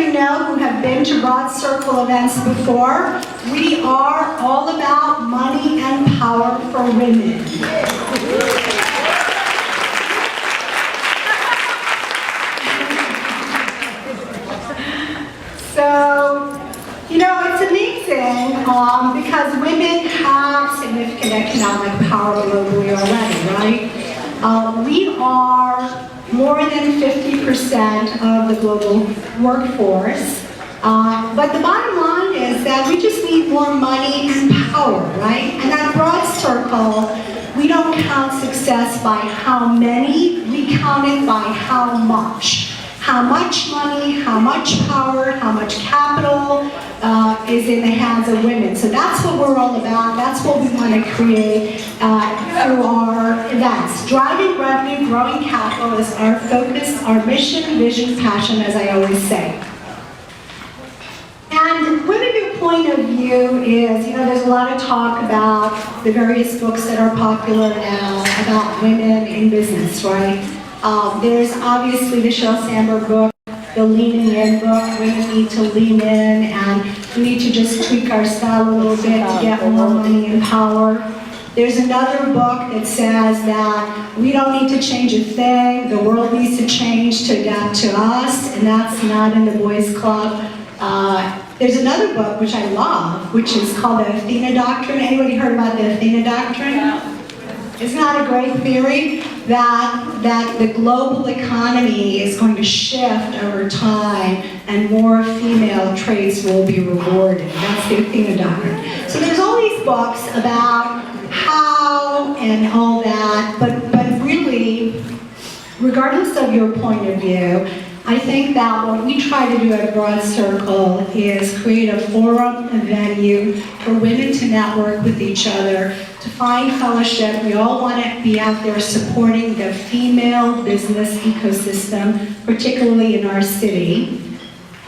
already know who have been to Broad Circle events before, we are all about money and power for women. So, you know, it's amazing because women have significant economic power globally already, right? We are more than 50% of the global workforce. But the bottom line is that we just need more money and power, right? And at Broad Circle, we don't count success by how many, we count it by how much. How much money, how much power, how much capital is in the hands of women. So that's what we're all about. That's what we want to create through our events. Driving revenue, growing capital is our focus, our mission, vision, passion, as I always say. And what a new point of view is, you know, there's a lot of talk about the various books that are popular now about women in business, right? There's obviously the Sheryl Sandberg book, the Leaning In book. Women need to lean in, and we need to just tweak our style a little bit to get more money and power. There's another book that says that we don't need to change a thing, the world needs to change to adapt to us, and that's not in the boys' club. There's another book which I love, which is called the Athena Doctrine. Anybody heard about the Athena Doctrine? Isn't that a great theory? That the global economy is going to shift over time and more female traits will be rewarded. That's the Athena Doctrine. So there's all these books about how and all that, but really, regardless of your point of view, I think that what we try to do at Broad Circle is create a forum, a venue for women to network with each other, to find fellowship. We all want to be out there supporting the female business ecosystem, particularly in our city.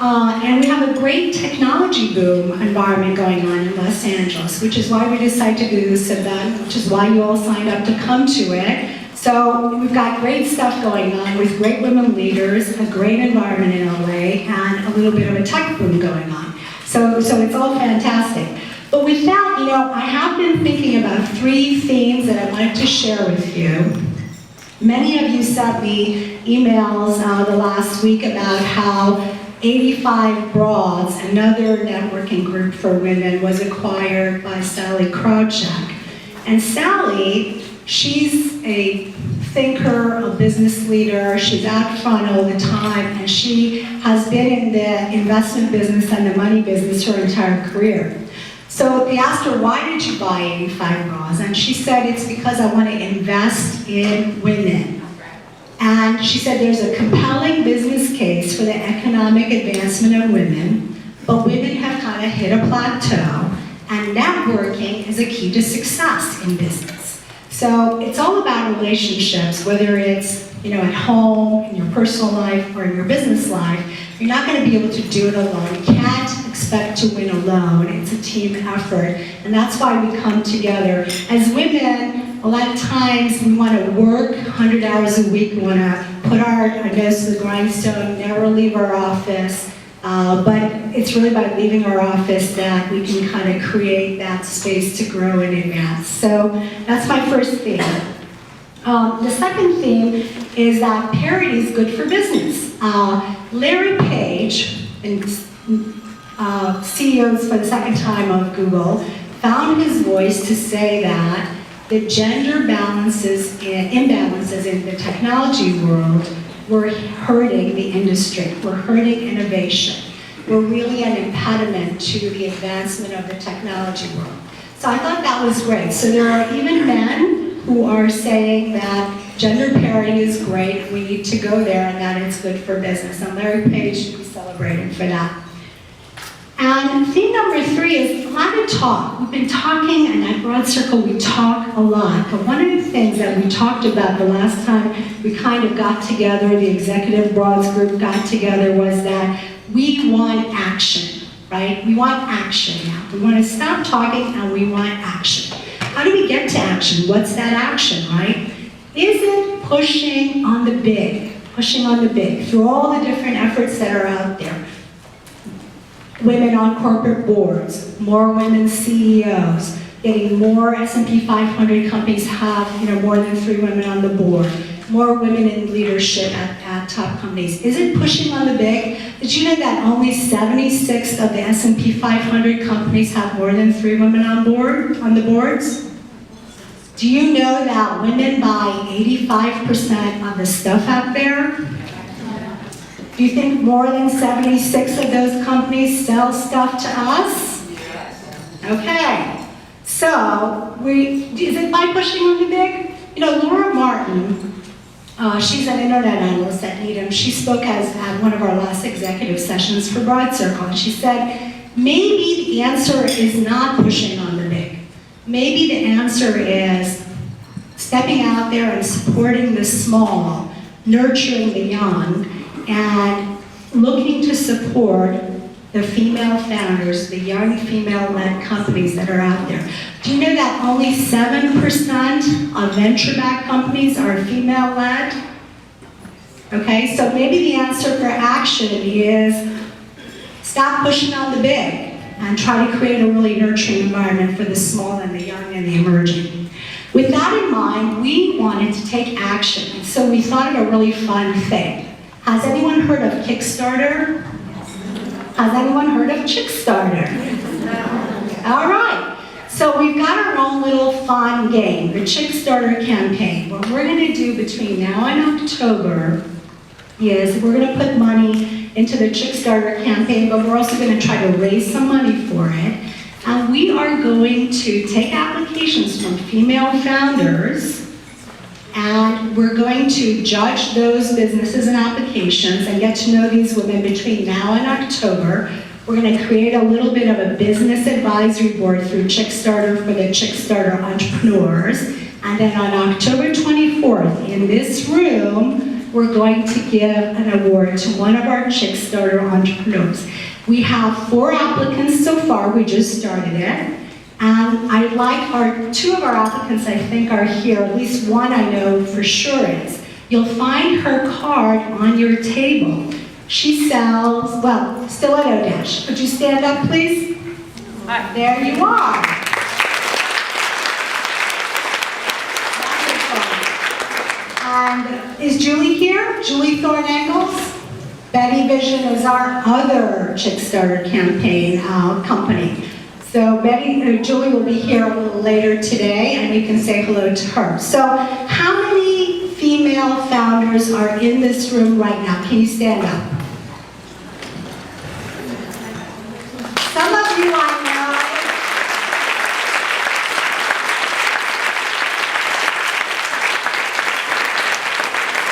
And we have a great technology boom environment going on in Los Angeles, which is why we decided to do this event, which is why you all signed up to come to it. So we've got great stuff going on with great women leaders, a great environment in LA, and a little bit of a tech boom going on. So it's all fantastic. But with that, you know, I have been thinking about 3 themes that I'd like to share with you. Many of you sent me emails the last week about how 85 Broads, another networking group for women, was acquired by Sally Krawcheck. And Sally, she's a thinker, a business leader, she's out front all the time, and she has been in the investment business and the money business her entire career. So they asked her, why did you buy 85 Broads? And she said, it's because I want to invest in women. And she said there's a compelling business case for the economic advancement of women, but women have kind of hit a plateau, and networking is a key to success in business. So it's all about relationships, whether it's, you know, at home, in your personal life, or in your business life. You're not going to be able to do it alone. You can't expect to win alone. It's a team effort, and that's why we come together. As women, a lot of times we want to work 100 hours a week. We want to put our nose to the grindstone, never leave our office. But it's really by leaving our office that we can kind of create that space to grow and advance. So that's my first theme. The second theme is that parity is good for business. Larry Page, CEOs for the second time of Google, found his voice to say that the gender imbalances in the technology world were hurting the industry, were hurting innovation, were really an impediment to the advancement of the technology world. So I thought that was great. So there are even men who are saying that gender parity is great, we need to go there, and that it's good for business. And Larry Page should be celebrated for that. And theme number 3 is a lot of talk. We've been talking, and at Broad Circle we talk a lot. But one of the things that we talked about the last time we kind of got together, the executive Broads group got together, was that we want action, right? We want action now. We want to stop talking and we want action. How do we get to action? What's that action, right? Is it pushing on the big through all the different efforts that are out there? women on corporate boards, more women CEOs, getting more S&P 500 companies have more than 3 women on the board, more women in leadership at top companies. Is it pushing on the big? Did you know that only 76 of the S&P 500 companies have more than 3 women on the boards? Do you know that women buy 85% of the stuff out there? Do you think more than 76 of those companies sell stuff to us? Okay. So, is it by pushing on the big? Laura Martin, she's an internet analyst at Needham. She spoke at one of our last executive sessions for Broad Circle, and she said, maybe the answer is not pushing on the big. Maybe the answer is stepping out there and supporting the small, nurturing the young, and looking to support the female founders, the young female-led companies that are out there. Do you know that only 7% of venture-backed companies are female-led? Okay, so maybe the answer for action is stop pushing on the big and try to create a really nurturing environment for the small and the young and the emerging. With that in mind, we wanted to take action, so we thought of a really fun thing. Has anyone heard of Kickstarter? Has anyone heard of Chickstarter? All right. So we've got our own little fun game, the Chickstarter campaign. What we're going to do between now and October is we're going to put money into the Chickstarter campaign, but we're also going to try to raise some money for it. And we are going to take applications from female founders, and we're going to judge those businesses and applications and get to know these women between now and October. We're going to create a little bit of a business advisory board through Chickstarter for the Chickstarter entrepreneurs. And then on October 24th, in this room, we're going to give an award to one of our Chickstarter entrepreneurs. We have 4 applicants so far. We just started it. And I'd like 2 of our applicants, I think, are here. At least one I know for sure is. You'll find her card on your table. She sells, well, Stiletto Dash. Could you stand up, please? Hi. There you are. And is Julie here? Julie Thorne-Engels? Betty Vision is our other Chickstarter campaign company. So Julie will be here a little later today, and you can say hello to her. So how many female founders are in this room right now? Can you stand up? Some of you I know.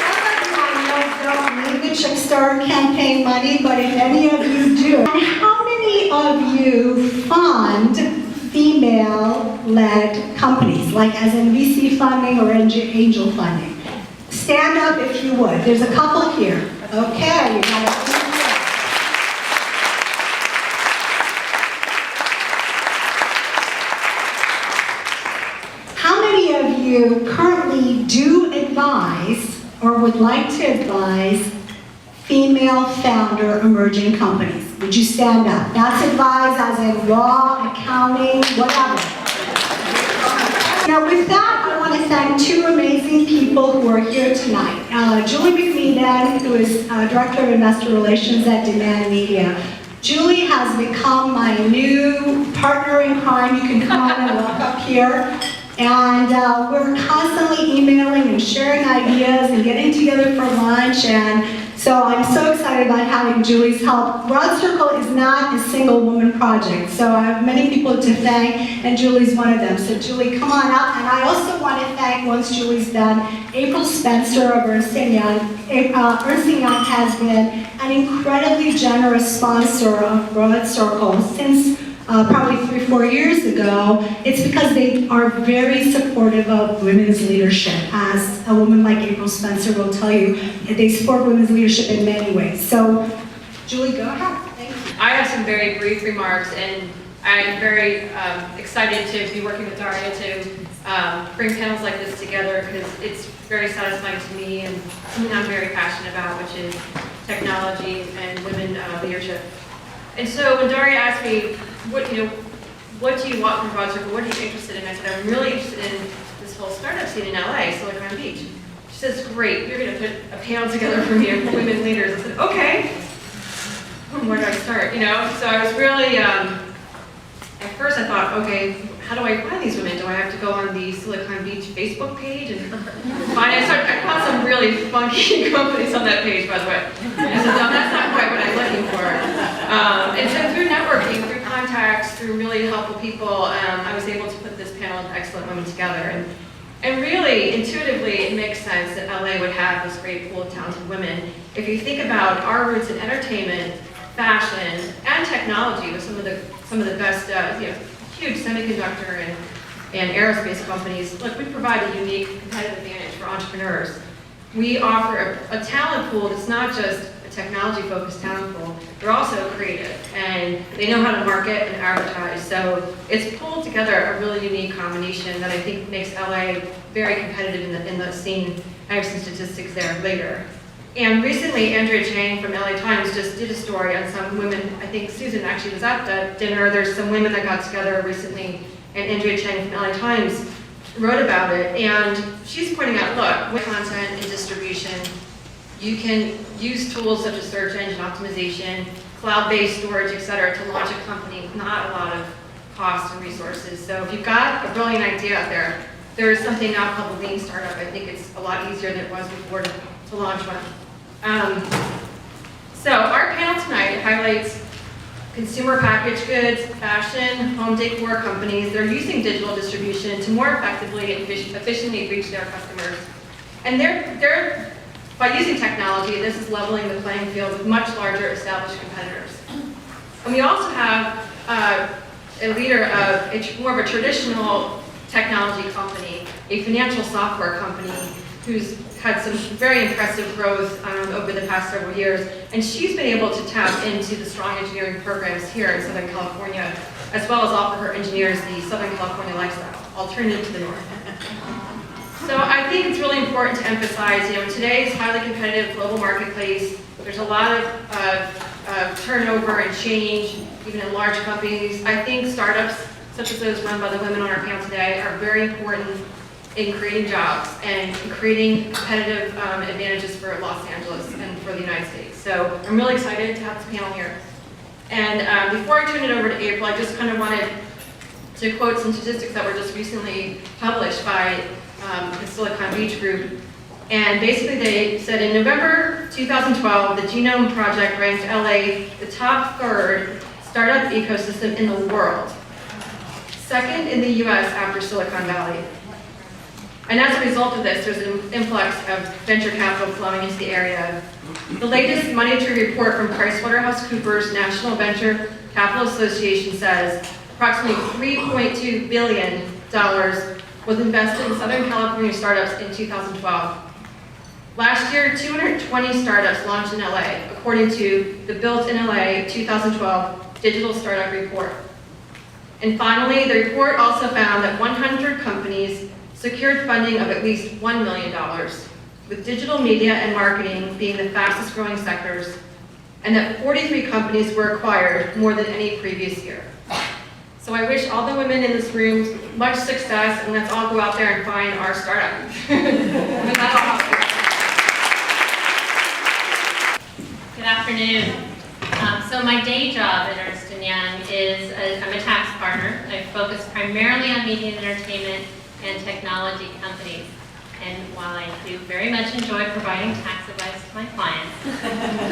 Some of you I know don't need the Chickstarter campaign money, but if any of you do, and how many of you fund female-led companies, like as in VC funding or angel funding? Stand up if you would. There's a couple here. Okay, you got it. How many of you currently do advise or would like to advise female founder emerging companies? Would you stand up? That's advise as in law, accounting, whatever. Now with that, I want to thank 2 amazing people who are here tonight. Julie MacMEDAN, who is Director of Investor Relations at Demand Media. Julie has become my new partner in crime. You can come on and walk up here. And we're constantly emailing and sharing ideas and getting together for lunch, and so I'm so excited about having Julie's help. Broad Circle is not a single woman project, so I have many people to thank, and Julie's one of them. So Julie, come on up. And I also want to thank, once Julie's done, April Spencer of Ernst Young. Ernst Young has been an incredibly generous sponsor of Broad Circle since probably 3-4 years ago. It's because they are very supportive of women's leadership. As a woman like April Spencer will tell you, they support women's leadership in many ways. So, Julie, go ahead. Thank you. I have some very brief remarks, and I'm very excited to be working with Daria to bring panels like this together, because it's very satisfying to me and something I'm very passionate about, which is technology and women leadership. And so when Daria asked me, what do you want from Broad Circle? What are you interested in? I said, I'm really interested in this whole startup scene in LA, Silicon Beach. She says, great, you're going to put a panel together for me of women leaders. I said, okay. Where do I start? So I was really, at first I thought, okay, how do I find these women? Do I have to go on the Silicon Beach Facebook page and find? I found some really funky companies on that page, by the way. I said, no, that's not quite what I'm looking for. And so through networking, through contacts, through really helpful people, I was able to put this panel of excellent women together. And really, intuitively, it makes sense that LA would have this great pool of talented women. If you think about our roots in entertainment, fashion, and technology with some of the best, huge semiconductor and aerospace companies, look, we provide a unique competitive advantage for entrepreneurs. We offer a talent pool that's not just a technology-focused talent pool, they're also creative, and they know how to market and advertise. So it's pulled together a really unique combination that I think makes LA very competitive in the scene. I have some statistics there later. And recently, Andrea Chang from LA Times just did a story on some women. I think Susan actually was at that dinner. There's some women that got together recently, and Andrea Chang from LA Times wrote about it. And she's pointing out, look, with content and distribution, you can use tools such as search engine optimization, cloud-based storage, et cetera, to launch a company with not a lot of cost and resources. So if you've got a brilliant idea out there, there is something now called the lean startup. I think it's a lot easier than it was before to launch one. So our panel tonight highlights consumer packaged goods, fashion, home decor companies. They're using digital distribution to more effectively and efficiently reach their customers. And they're by using technology, this is leveling the playing field with much larger established competitors. And we also have a leader of more of a traditional technology company, a financial software company who's had some very impressive growth over the past several years, and she's been able to tap into the strong engineering programs here in Southern California, as well as offer her engineers the Southern California lifestyle, alternative to the north. So I think it's really important to emphasize, in today's highly competitive global marketplace, there's a lot of turnover and change, even in large companies. I think startups, such as those run by the women on our panel today, are very important in creating jobs and creating competitive advantages for Los Angeles and for the United States. So I'm really excited to have this panel here. And before I turn it over to April, I just kind of wanted to quote some statistics that were just recently published by the Silicon Beach group. And basically they said in November 2012, the Genome Project ranked LA the top 3rd startup ecosystem in the world, 2nd in the US after Silicon Valley. And as a result of this, there's an influx of venture capital flowing into the area. The latest Money Tree report from PricewaterhouseCoopers National Venture Capital Association says approximately $3.2 billion was invested in Southern California startups in 2012. Last year, 220 startups launched in LA, according to the Built in LA 2012 Digital Startup Report. And finally, the report also found that 100 companies secured funding of at least $1 million, with digital media and marketing being the fastest growing sectors, and that 43 companies were acquired, more than any previous year. So I wish all the women in this room much success, and let's all go out there and find our startup. With that, Good afternoon. So my day job at Ernst Young is I'm a tax partner. I focus primarily on media and entertainment and technology companies. And while I do very much enjoy providing tax advice to my clients,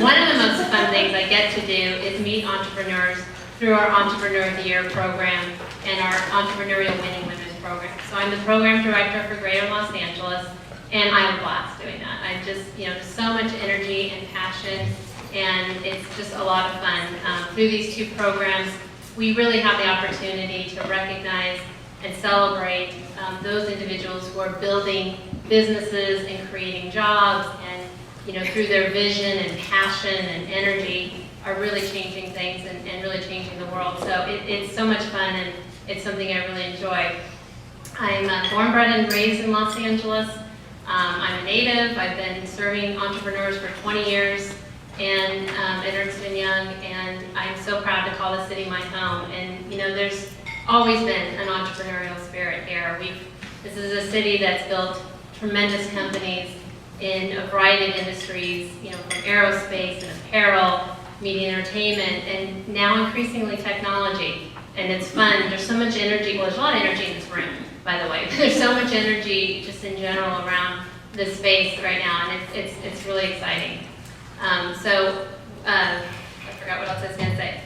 one of the most fun things I get to do is meet entrepreneurs through our Entrepreneur of the Year program and our Entrepreneurial Winning Women program. So I'm the program director for Greater Los Angeles, and I have a blast doing that. I just, so much energy and passion, and it's just a lot of fun. Through these two programs, we really have the opportunity to recognize and celebrate those individuals who are building businesses and creating jobs, and through their vision and passion and energy are really changing things and really changing the world. So it's so much fun, and it's something I really enjoy. I'm born, bred, and raised in Los Angeles. I'm a native. I've been serving entrepreneurs for 20 years, and at Ernst Young, and I'm so proud to call the city my home. And you know, there's always been an entrepreneurial spirit here. This is a city that's built tremendous companies in a variety of industries, you know, from aerospace and apparel, media and entertainment, and now increasingly technology. And it's fun. There's so much energy. Well, there's a lot of energy in this room, by the way. There's so much energy just in general around this space right now, and it's really exciting. I forgot what else I was going to say.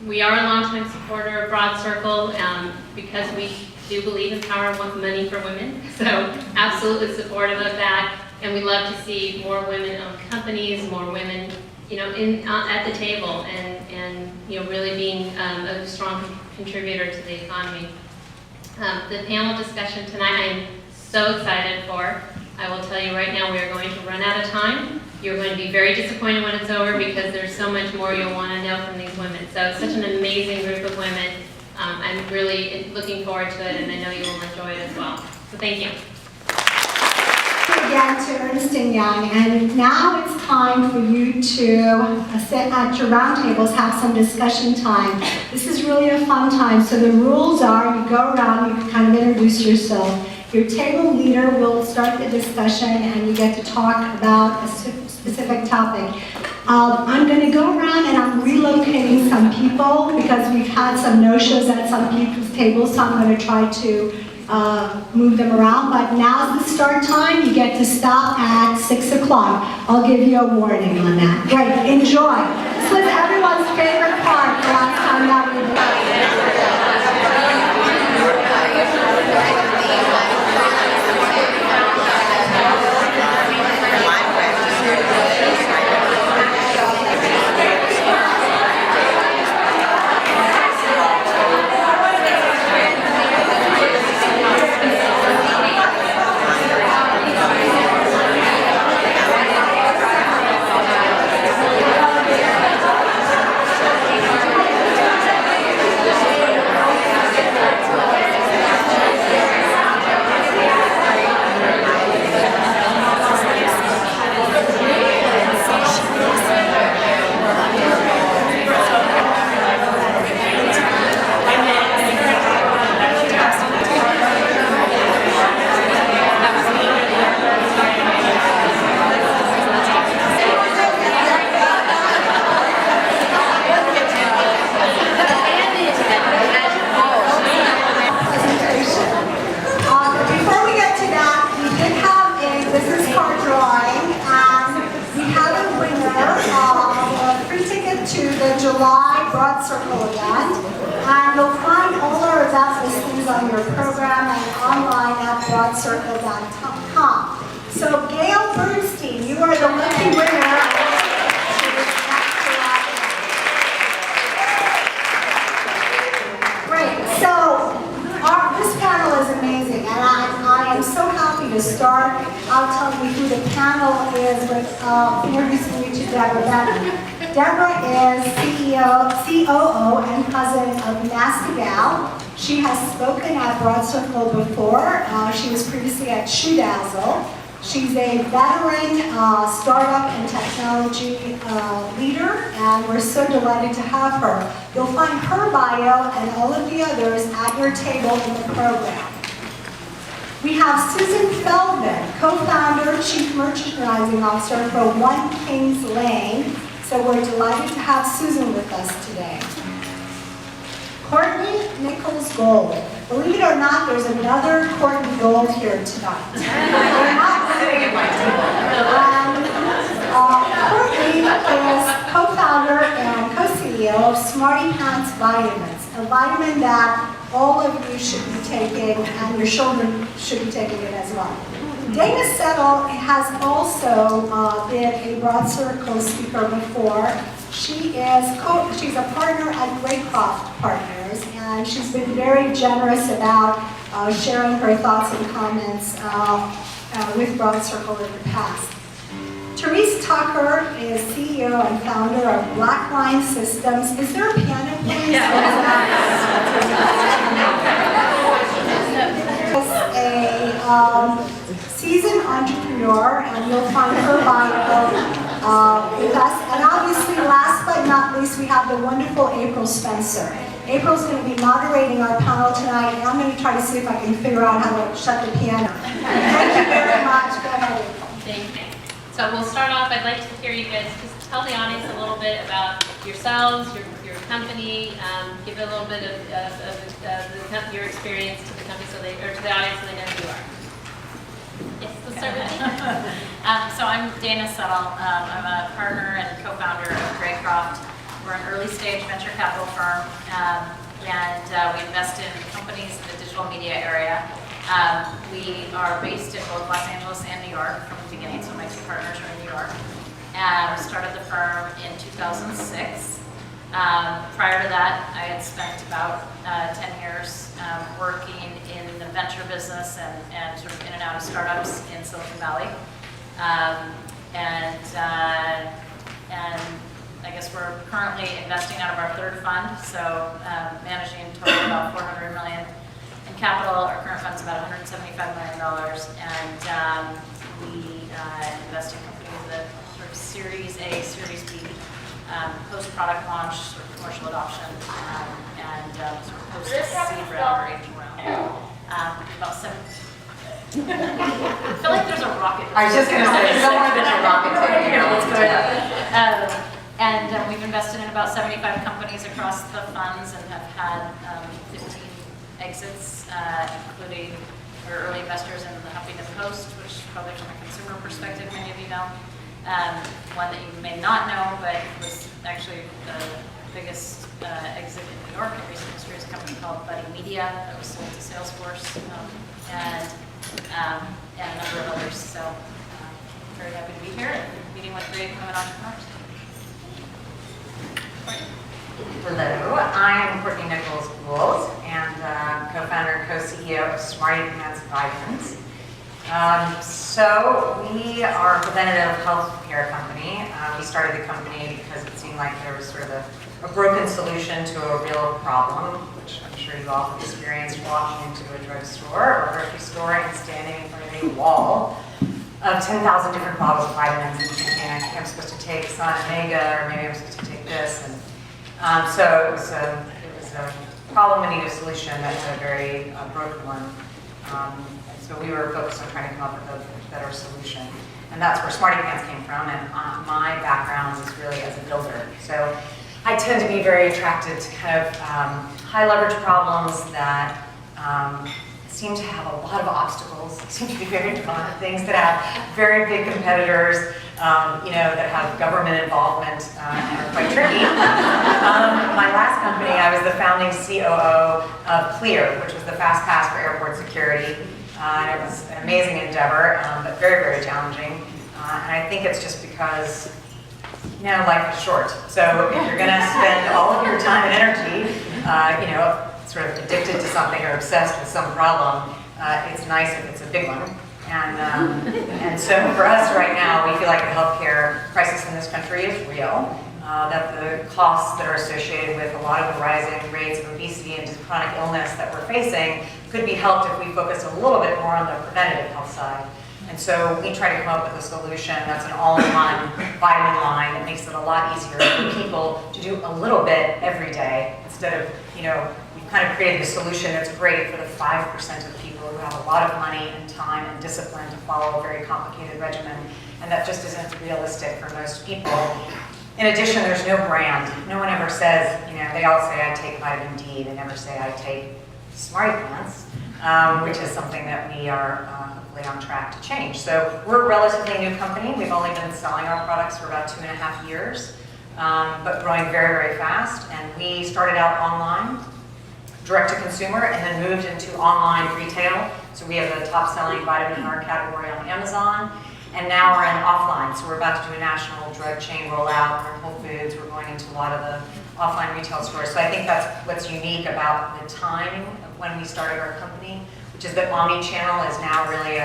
We are a longtime supporter of Broad Circle because we do believe in power of money for women. So absolutely supportive of that, and we love to see more women-owned companies, more women, you know, at the table, and you know, really being a strong contributor to the economy. The panel discussion tonight, I'm so excited for. I will tell you right now, we are going to run out of time. You're going to be very disappointed when it's over because there's so much more you'll want to know from these women. So it's such an amazing group of women. I'm really looking forward to it, and I know you will enjoy it as well. So thank you. Again to Ernst Young, and now it's time for you to sit at your round tables, have some discussion time. This is really a fun time. So the rules are, you go around, you kind of introduce yourself. Your table leader will start the discussion, and you get to talk about a specific topic. I'm going to go around and I'm relocating some people because we've had some no-shows at some people's tables, so I'm going to try to move them around. But now's the start time. You get to stop at 6 o'clock. I'll give you a warning on that. Great, enjoy. This was everyone's favorite part the last time that we did. DEBORAH is COO and president of She has spoken at Broad Circle before. She was previously at Shoe Dazzle. She's a veteran startup and technology leader, and we're so delighted to have her. You'll find her bio and all of the others at your table in the program. We have Susan Feldman, co-founder, chief merchandising officer for One Kings Lane. So we're delighted to have Susan with us today. COURTNEY NICHOLS GOULD. Believe it or not, there's another COURTNEY GOULD here tonight. We're not limited by COURTNEY is co-founder and co-CEO of SmartyPants Vitamins, a vitamin that all of you should be taking, and your children should be taking it as well. Dana Settle has also been a Broad Circle speaker before. She's a partner at Greycroft Partners, and she's been very generous about sharing her thoughts and comments with Broad Circle in the past. THERESE Tucker is CEO and founder of BlackLine Systems. Is there a piano, please? seasoned entrepreneur, and you'll find her bio with us. And obviously, last but not least, we have the wonderful April Spencer. April's going to be moderating our panel tonight, and I'm going to try to see if I can figure out how to shut the piano. Thank you very much. Go ahead, April. Thank you. So we'll start off. I'd like to hear you guys just tell the audience a little bit about yourselves, your company, give a little bit of your experience to the company, or to the audience, so they know who you are. Yes, let's start with you. So I'm Dana Settle. I'm a partner and co-founder of Greycroft. We're an early stage venture capital firm, and we invest in companies in the digital media area. We are based in both Los Angeles and New York from the beginning, so my two partners are in New York. We started the firm in 2006. Prior to that, I had spent about 10 years working in the venture business and sort of in and out of startups in Silicon Valley. And I guess we're currently investing out of our third fund, so managing total about $400 million in capital. Our current fund's about $175 million, and we invest in companies that sort of Series A, Series B, post-product launch, sort of commercial adoption, and sort of post-seed round or angel round. About 7. I feel like there's a rocket. I was just going to say, somewhere there's a rocket taking out. What's going on? And we've invested in about 75 companies across the funds and have had 15 exits, including our early investors in the Huffington Post, which probably from a consumer perspective, many of you know. One that you may not know, but was actually the biggest exit in New York in recent history, is a company called Buddy Media that was sold to Salesforce, and a number of others. So very happy to be here and meeting with great women entrepreneurs. Hello, I'm Courtney Nichols Gould, and co-founder and co-CEO of SmartyPants Vitamins. So we are a preventative health care company. We started the company because it seemed like there was sort of a broken solution to a real problem, which I'm sure you all have experienced walking into a drugstore or grocery store and standing in front of a wall of 10,000 different bottles of vitamins and thinking, I think I'm supposed to take Sun Omega, or maybe I'm supposed to take this. And so it was a problem in need of solution that was a very broken one. So we were focused on trying to come up with a better solution. And that's where SmartyPants came from, and my background is really as a builder. So I tend to be very attracted to kind of high leverage problems that seem to have a lot of obstacles, seem to be very fun, things that have very big competitors, that have government involvement and are quite tricky. My last company, I was the founding COO of Clear, which was the fast pass for airport security. And it was an amazing endeavor, but very, very challenging. And I think it's just because, life is short. So if you're going to spend all of your time and energy, sort of addicted to something or obsessed with some problem, it's nice if it's a big one. And so for us right now, we feel like the healthcare crisis in this country is real. That the costs that are associated with a lot of the rising rates of obesity and just chronic illness that we're facing could be helped if we focus a little bit more on the preventative health side. And so we try to come up with a solution that's an all-in-one vitamin line that makes it a lot easier for people to do a little bit every day instead of, we've kind of created a solution that's great for the 5% of people who have a lot of money and time and discipline to follow a very complicated regimen, and that just isn't realistic for most people. In addition, there's no brand. No one ever says, they all say I take vitamin D. They never say I take SmartyPants, which is something that we are hopefully on track to change. So we're a relatively new company. We've only been selling our products for about 2.5 years, but growing very, very fast. And we started out online, direct to consumer, and then moved into online retail. So we have the top selling vitamin in our category on Amazon. And now we're in offline, so we're about to do a national drug chain rollout. We're in Whole Foods, we're going into a lot of the offline retail stores. So I think that's what's unique about the timing of when we started our company, which is that omni-channel is now really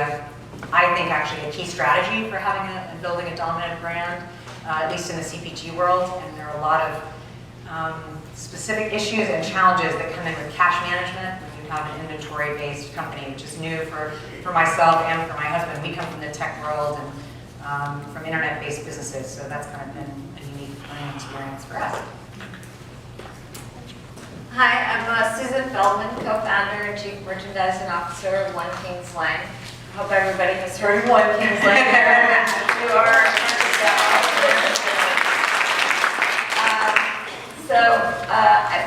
I think actually a key strategy for having and building a dominant brand, at least in the CPG world. And there are a lot of specific issues and challenges that come in with cash management. When you have an inventory-based company, which is new for myself and for my husband. We come from the tech world and from internet-based businesses, so that's kind of been a unique learning experience for us. Hi, I'm Susan Feldman, co-founder and chief merchandising officer of One Kings Lane. I hope everybody has heard of One Kings Lane. You are.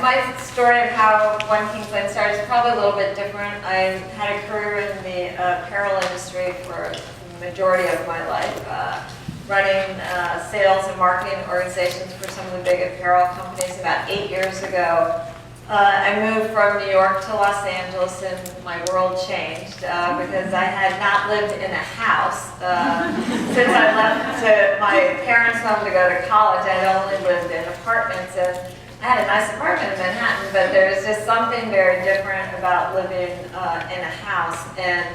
My story of how One Kings Lane started is probably a little bit different. I had a career in the apparel industry for the majority of my life, running sales and marketing organizations for some of the big apparel companies. About 8 years ago, I moved from New York to Los Angeles, and my world changed because I had not lived in a house since I left my parents' home to go to college. I had only lived in apartments, and I had a nice apartment in Manhattan, but there's just something very different about living in a house, and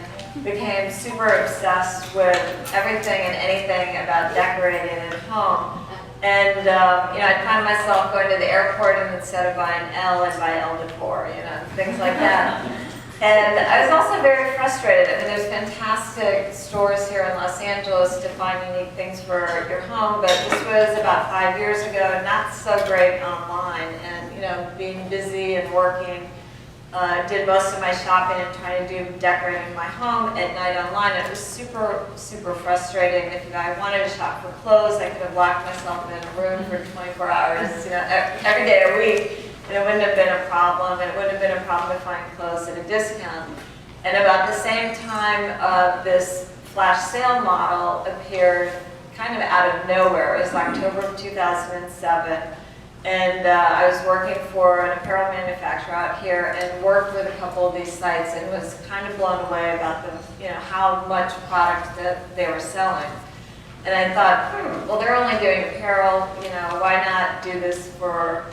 became super obsessed with everything and anything about decorating at home. And I'd find myself going to the airport, and instead of buying L, I'd buy El Decor, things like that. And I was also very frustrated. I mean, there's fantastic stores here in Los Angeles to find unique things for your home, but this was about 5 years ago, not so great online. And being busy and working, did most of my shopping and trying to do decorating my home at night online. It was super, super frustrating. If I wanted to shop for clothes, I could have locked myself in a room for 24 hours, every day a week, and it wouldn't have been a problem. And it wouldn't have been a problem to find clothes at a discount. And about the same time, this flash sale model appeared kind of out of nowhere. It was October of 2007. And I was working for an apparel manufacturer out here and worked with a couple of these sites and was kind of blown away about how much product that they were selling. And I thought, well, they're only doing apparel, why not do this for,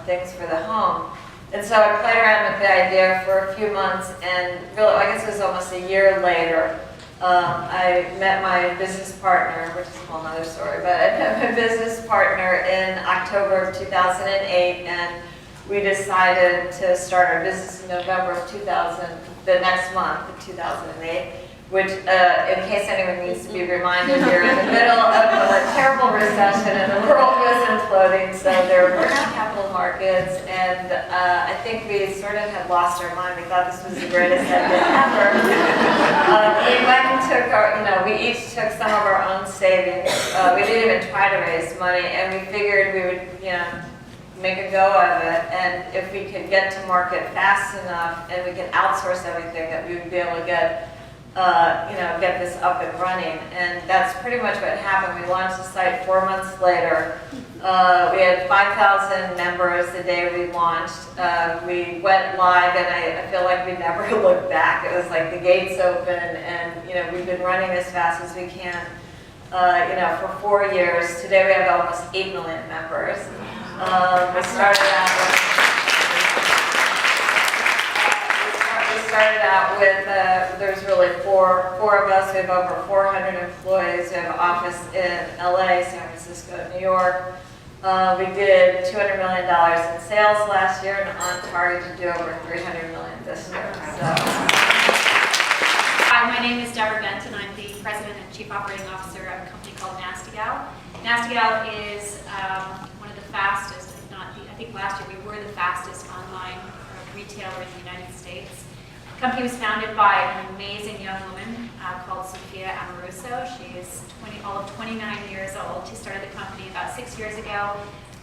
things for the home? And so I played around with the idea for a few months, and really, I guess it was almost a year later, I met my business partner, which is a whole other story, but I met my business partner in October of 2008, and we decided to start our business in November of the next month of 2008, which, in case anyone needs to be reminded, we're in the middle of a terrible recession and the world was imploding, so there were no capital markets, and I think we sort of had lost our mind. We thought this was the greatest idea ever. We went and took we each took some of our own savings. We didn't even try to raise money, and we figured we would, make a go of it, and if we could get to market fast enough and we could outsource everything, that we would be able to get this up and running. And that's pretty much what happened. We launched the site 4 months later. We had 5,000 members the day we launched. We went live, and I feel like we never looked back. It was like the gates open, and we've been running as fast as we can, for 4 years. Today we have almost 8 million members. We started out with, there's really four of us. We have over 400 employees. We have an office in LA, San Francisco, New York. We did $200 million in sales last year, and on target to do over $300 million this year. Hi, my name is Deborah Benton. I'm the president and chief operating officer of a company called Nasty Gal. Nasty Gal is one of the fastest, if not I think last year we were the fastest online retailer in the United States. The company was founded by an amazing young woman called Sophia Amoruso. She is all of 29 years old. She started the company about 6 years ago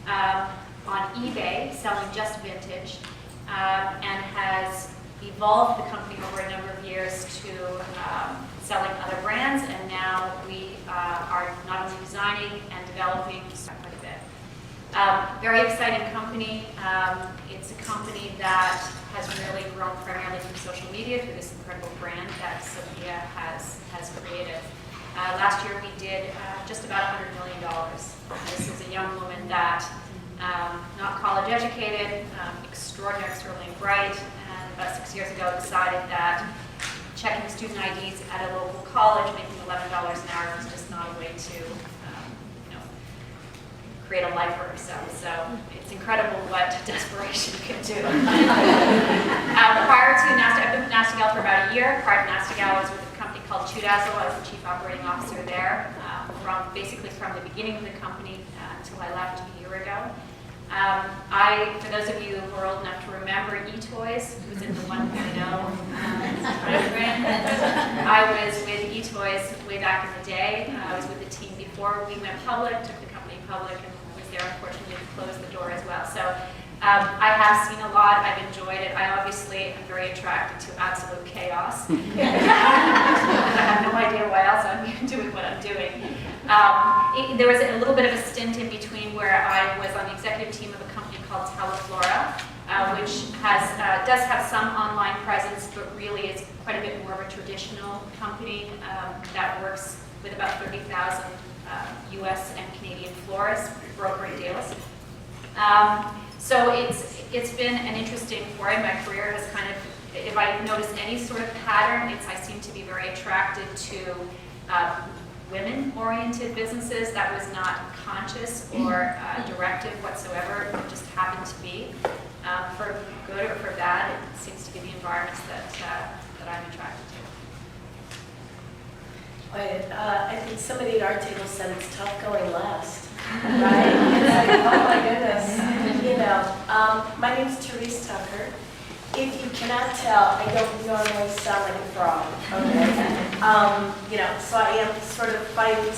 on eBay, selling just vintage, and has evolved the company over a number of years to selling other brands, and now we are not only designing and developing quite a bit. Very exciting company. It's a company that has really grown primarily from social media through this incredible brand that Sophia has created. Last year we did just about $100 million. This is a young woman that, not college educated, extraordinarily bright, and about 6 years ago decided that checking student IDs at a local college, making $11 an hour was just not a way to create a life for ourselves. So it's incredible what desperation can do. Prior to Nasdaq, I've been with Nasdaq for about a year. Prior to Nasdaq, I was with a company called Chudazzle. I was the chief operating officer there, basically from the beginning of the company until I left a year ago. For those of you who are old enough to remember eToys, it was in the 1.0 timeframe. I was with eToys way back in the day. I was with the team before we went public, took the company public, and was there unfortunately to close the door as well. So I have seen a lot. I've enjoyed it. I obviously am very attracted to absolute chaos. I have no idea why else I'm doing what I'm doing. There was a little bit of a stint in between where I was on the executive team of a company called Teleflora, which does have some online presence, but really is quite a bit more of a traditional company that works with about 30,000 US and Canadian florists, brokering deals. So it's been an interesting foray. My career has kind of, if I noticed any sort of pattern, I seem to be very attracted to women-oriented businesses. That was not conscious or directive whatsoever. It just happened to be. For good or for bad, it seems to be the environments that I'm attracted to. I think somebody at our table said it's tough going last, right? It's like, oh my goodness. You know, my name's Therese Tucker. If you cannot tell, I don't normally sound like a frog, okay? You know, so I am sort of fighting a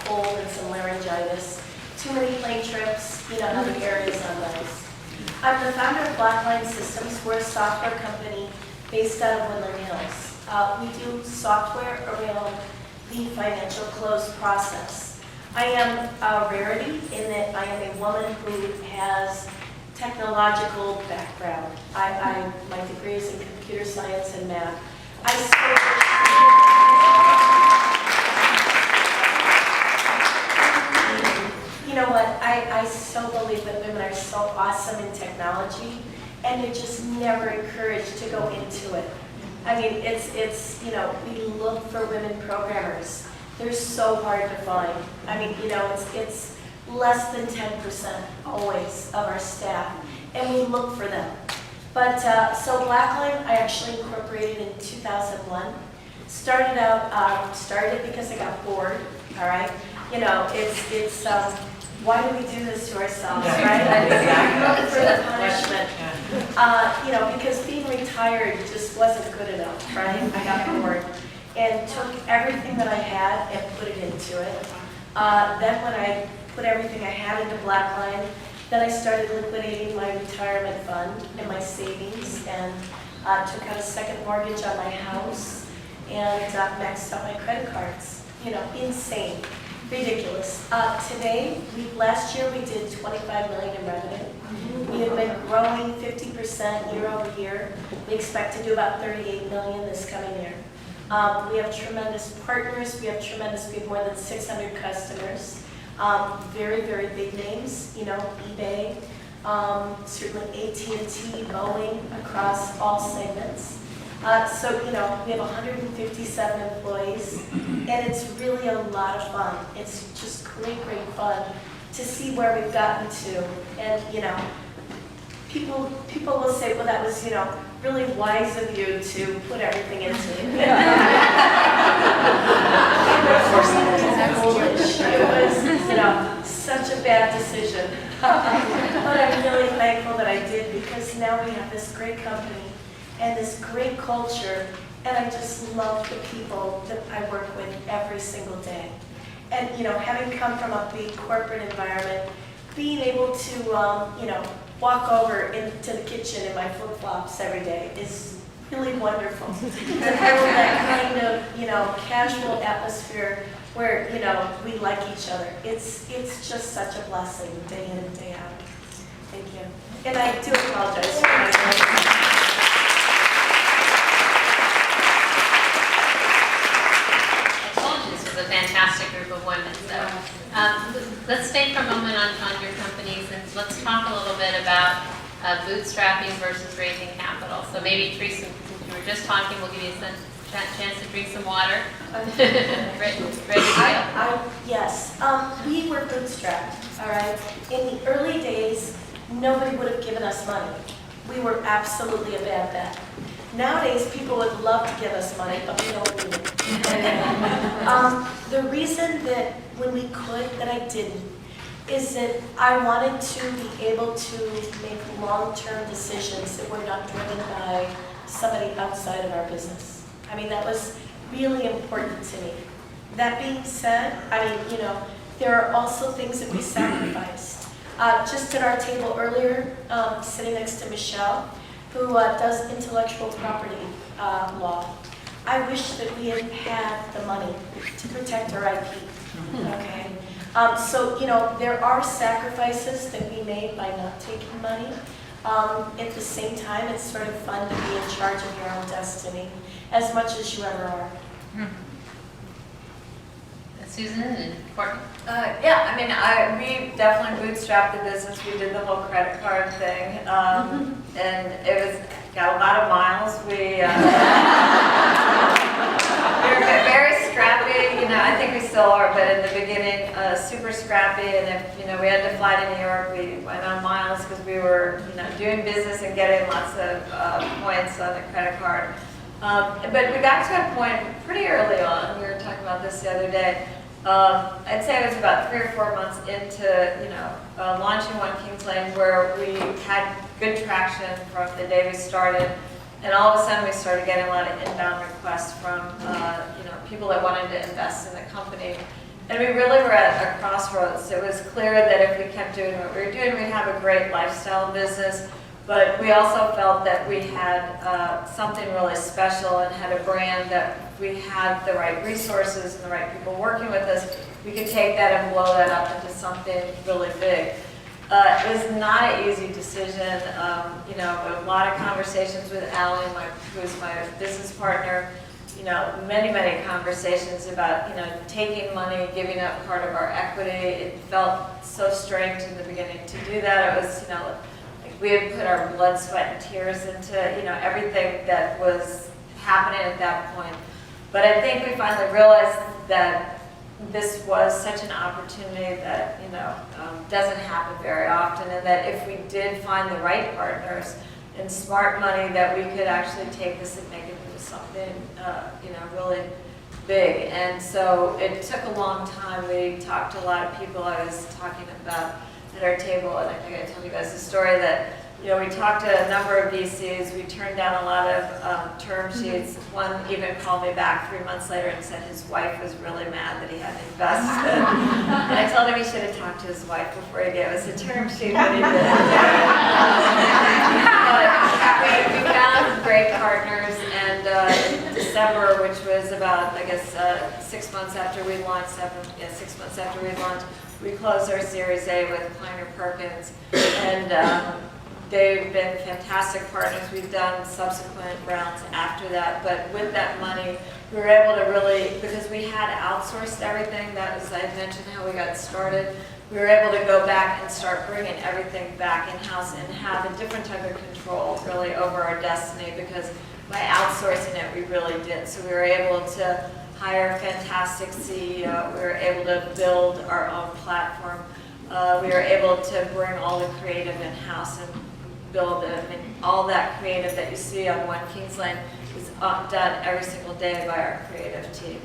cold and some laryngitis. Too many plane trips, you know how the air is on those. I'm the founder of BlackLine Systems. We're a software company based out of Woodland Hills. We do software around the financial close process. I am a rarity in that I am a woman who has technological background. My degree is in computer science and math. You know what? I so believe that women are so awesome in technology, and they're just never encouraged to go into it. I mean, it's you know, we look for women programmers. They're so hard to find. I mean, you know, it's less than 10% always of our staff, and we look for them. But so BlackLine, I actually incorporated in 2001. Started it because I got bored. All right, you know, it's why do we do this to ourselves, right? I mean, looking for the punishment. You know, because being retired just wasn't good enough, right? I got bored and took everything that I had and put it into it. Then when I put everything I had into BlackLine, then I started liquidating my retirement fund and my savings, and took out a second mortgage on my house, and maxed out my credit cards. You know, insane, ridiculous. Last year we did 25 million in revenue. We have been growing 50% year over year. We expect to do about 38 million this coming year. We have tremendous partners. We have more than 600 customers. Very, very big names, you know, eBay, certainly AT&T, Boeing, across all segments. So, you know, we have 157 employees, and it's really a lot of fun. It's just great fun to see where we've gotten to. And, you know, people will say, well, that was, you know, really wise of you to put everything into it. It was, you know, such a bad decision. But I'm really thankful that I did, because now we have this great company and this great culture, and I just love the people that I work with every single day. And, you know, having come from a big corporate environment, being able to, you know, walk over into the kitchen in my flip-flops every day is really wonderful. To build that kind of, you know, casual atmosphere where, you know, we like each other. It's just such a blessing day in and day out. Thank you. And I do apologize for my A fantastic group of women. So let's stay for a moment on your companies, and let's talk a little bit about bootstrapping versus raising capital. So maybe Teresa, since you were just talking, we'll give you a chance to drink some water. Ready to go? Yes, we were bootstrapped, all right? In the early days, nobody would have given us money. We were absolutely a bad bet. Nowadays, people would love to give us money, but we don't need it. The reason that when we could, that I didn't, is that I wanted to be able to make long-term decisions that were not driven by somebody outside of our business. I mean, that was really important to me. That being said, I mean, you know, there are also things that we sacrificed. Just at our table earlier, sitting next to Michelle, who does intellectual property law. I wish that we had had the money to protect our IP, okay? So, you know, there are sacrifices that we made by not taking money. At the same time, it's sort of fun to be in charge of your own destiny, as much as you ever are. Susan and Courtney? Yeah, I mean, we definitely bootstrapped the business. We did the whole credit card thing, and it got a lot of miles. We were very scrappy, you know, I think we still are, but in the beginning, super scrappy, and if, you know, we had to fly to New York, we went on miles because we were, you know, doing business and getting lots of points on the credit card. But we got to a point pretty early on, we were talking about this the other day, I'd say it was about 3 or 4 months into, you know, launching One Kings Lane, where we had good traction from the day we started, and all of a sudden we started getting a lot of inbound requests from, you know, people that wanted to invest in the company. And we really were at a crossroads. It was clear that if we kept doing what we were doing, we'd have a great lifestyle business. But we also felt that we had something really special and had a brand that if we had the right resources and the right people working with us, we could take that and blow that up into something really big. It was not an easy decision. You know, a lot of conversations with Allie, who's my business partner. You know, many conversations about, you know, taking money, giving up part of our equity. It felt so strange in the beginning to do that. It was, you know, we had put our blood, sweat, and tears into, you know, everything that was happening at that point. But I think we finally realized that this was such an opportunity that, you know, doesn't happen very often, and that if we did find the right partners and smart money, that we could actually take this and make it into something, you know, really big. And so it took a long time. We talked to a lot of people. I was talking about at our table, and I think I told you guys the story that, you know, we talked to a number of VCs. We turned down a lot of term sheets. One even called me back 3 months later and said his wife was really mad that he had invested. And I told him he should have talked to his wife before he gave us a term sheet, but he didn't. But we found great partners, and in December, which was about, I guess, 6 months after we launched, 6 months after we launched, we closed our Series A with Kleiner Perkins, and they've been fantastic partners. We've done subsequent rounds after that, but with that money, we were able to really, because we had outsourced everything, that was, I had mentioned how we got started, we were able to go back and start bringing everything back in-house and have a different type of control really over our destiny, because by outsourcing it, we really did. So we were able to hire a fantastic CEO, we were able to build our own platform, we were able to bring all the creative in-house and build it. I mean, all that creative that you see on One Kings Lane is done every single day by our creative team,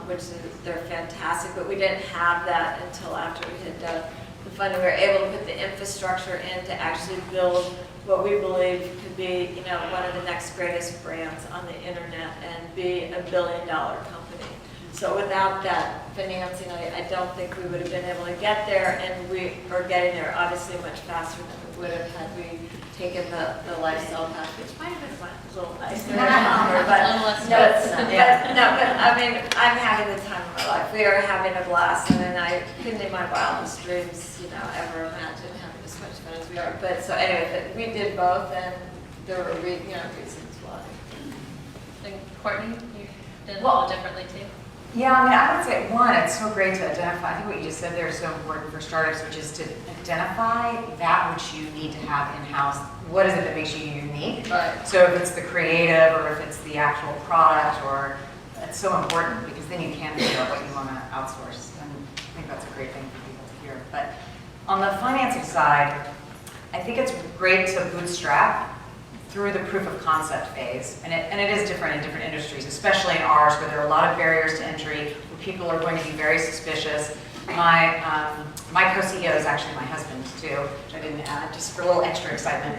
which is, they're fantastic, but we didn't have that until after we had done the funding. We were able to put the infrastructure in to actually build what we believe could be, you know, one of the next greatest brands on the internet and be a $1 billion company. So without that financing, I don't think we would have been able to get there, and we are getting there obviously much faster than we would have had we taken the lifestyle path, which might have been a little nicer, but I mean, I'm having the time of my life. We are having a blast, and I couldn't in my wildest dreams, you know, ever imagine having as much fun as we are. But so anyway, we did both, and there were, you know, reasons why. And Courtney, you did it a little differently too. Yeah, I mean, I would say, one, it's so great to identify, I think what you just said there is so important for startups, which is to identify that which you need to have in-house what is it that makes you unique? Right. So if it's the creative or if it's the actual product, or it's so important because then you can figure out what you want to outsource. And I think that's a great thing for people to hear. But on the financing side, I think it's great to bootstrap through the proof of concept phase. And it is different in different industries, especially in ours where there are a lot of barriers to entry, where people are going to be very suspicious. My co-CEO is actually my husband too, which I didn't add, just for a little extra excitement.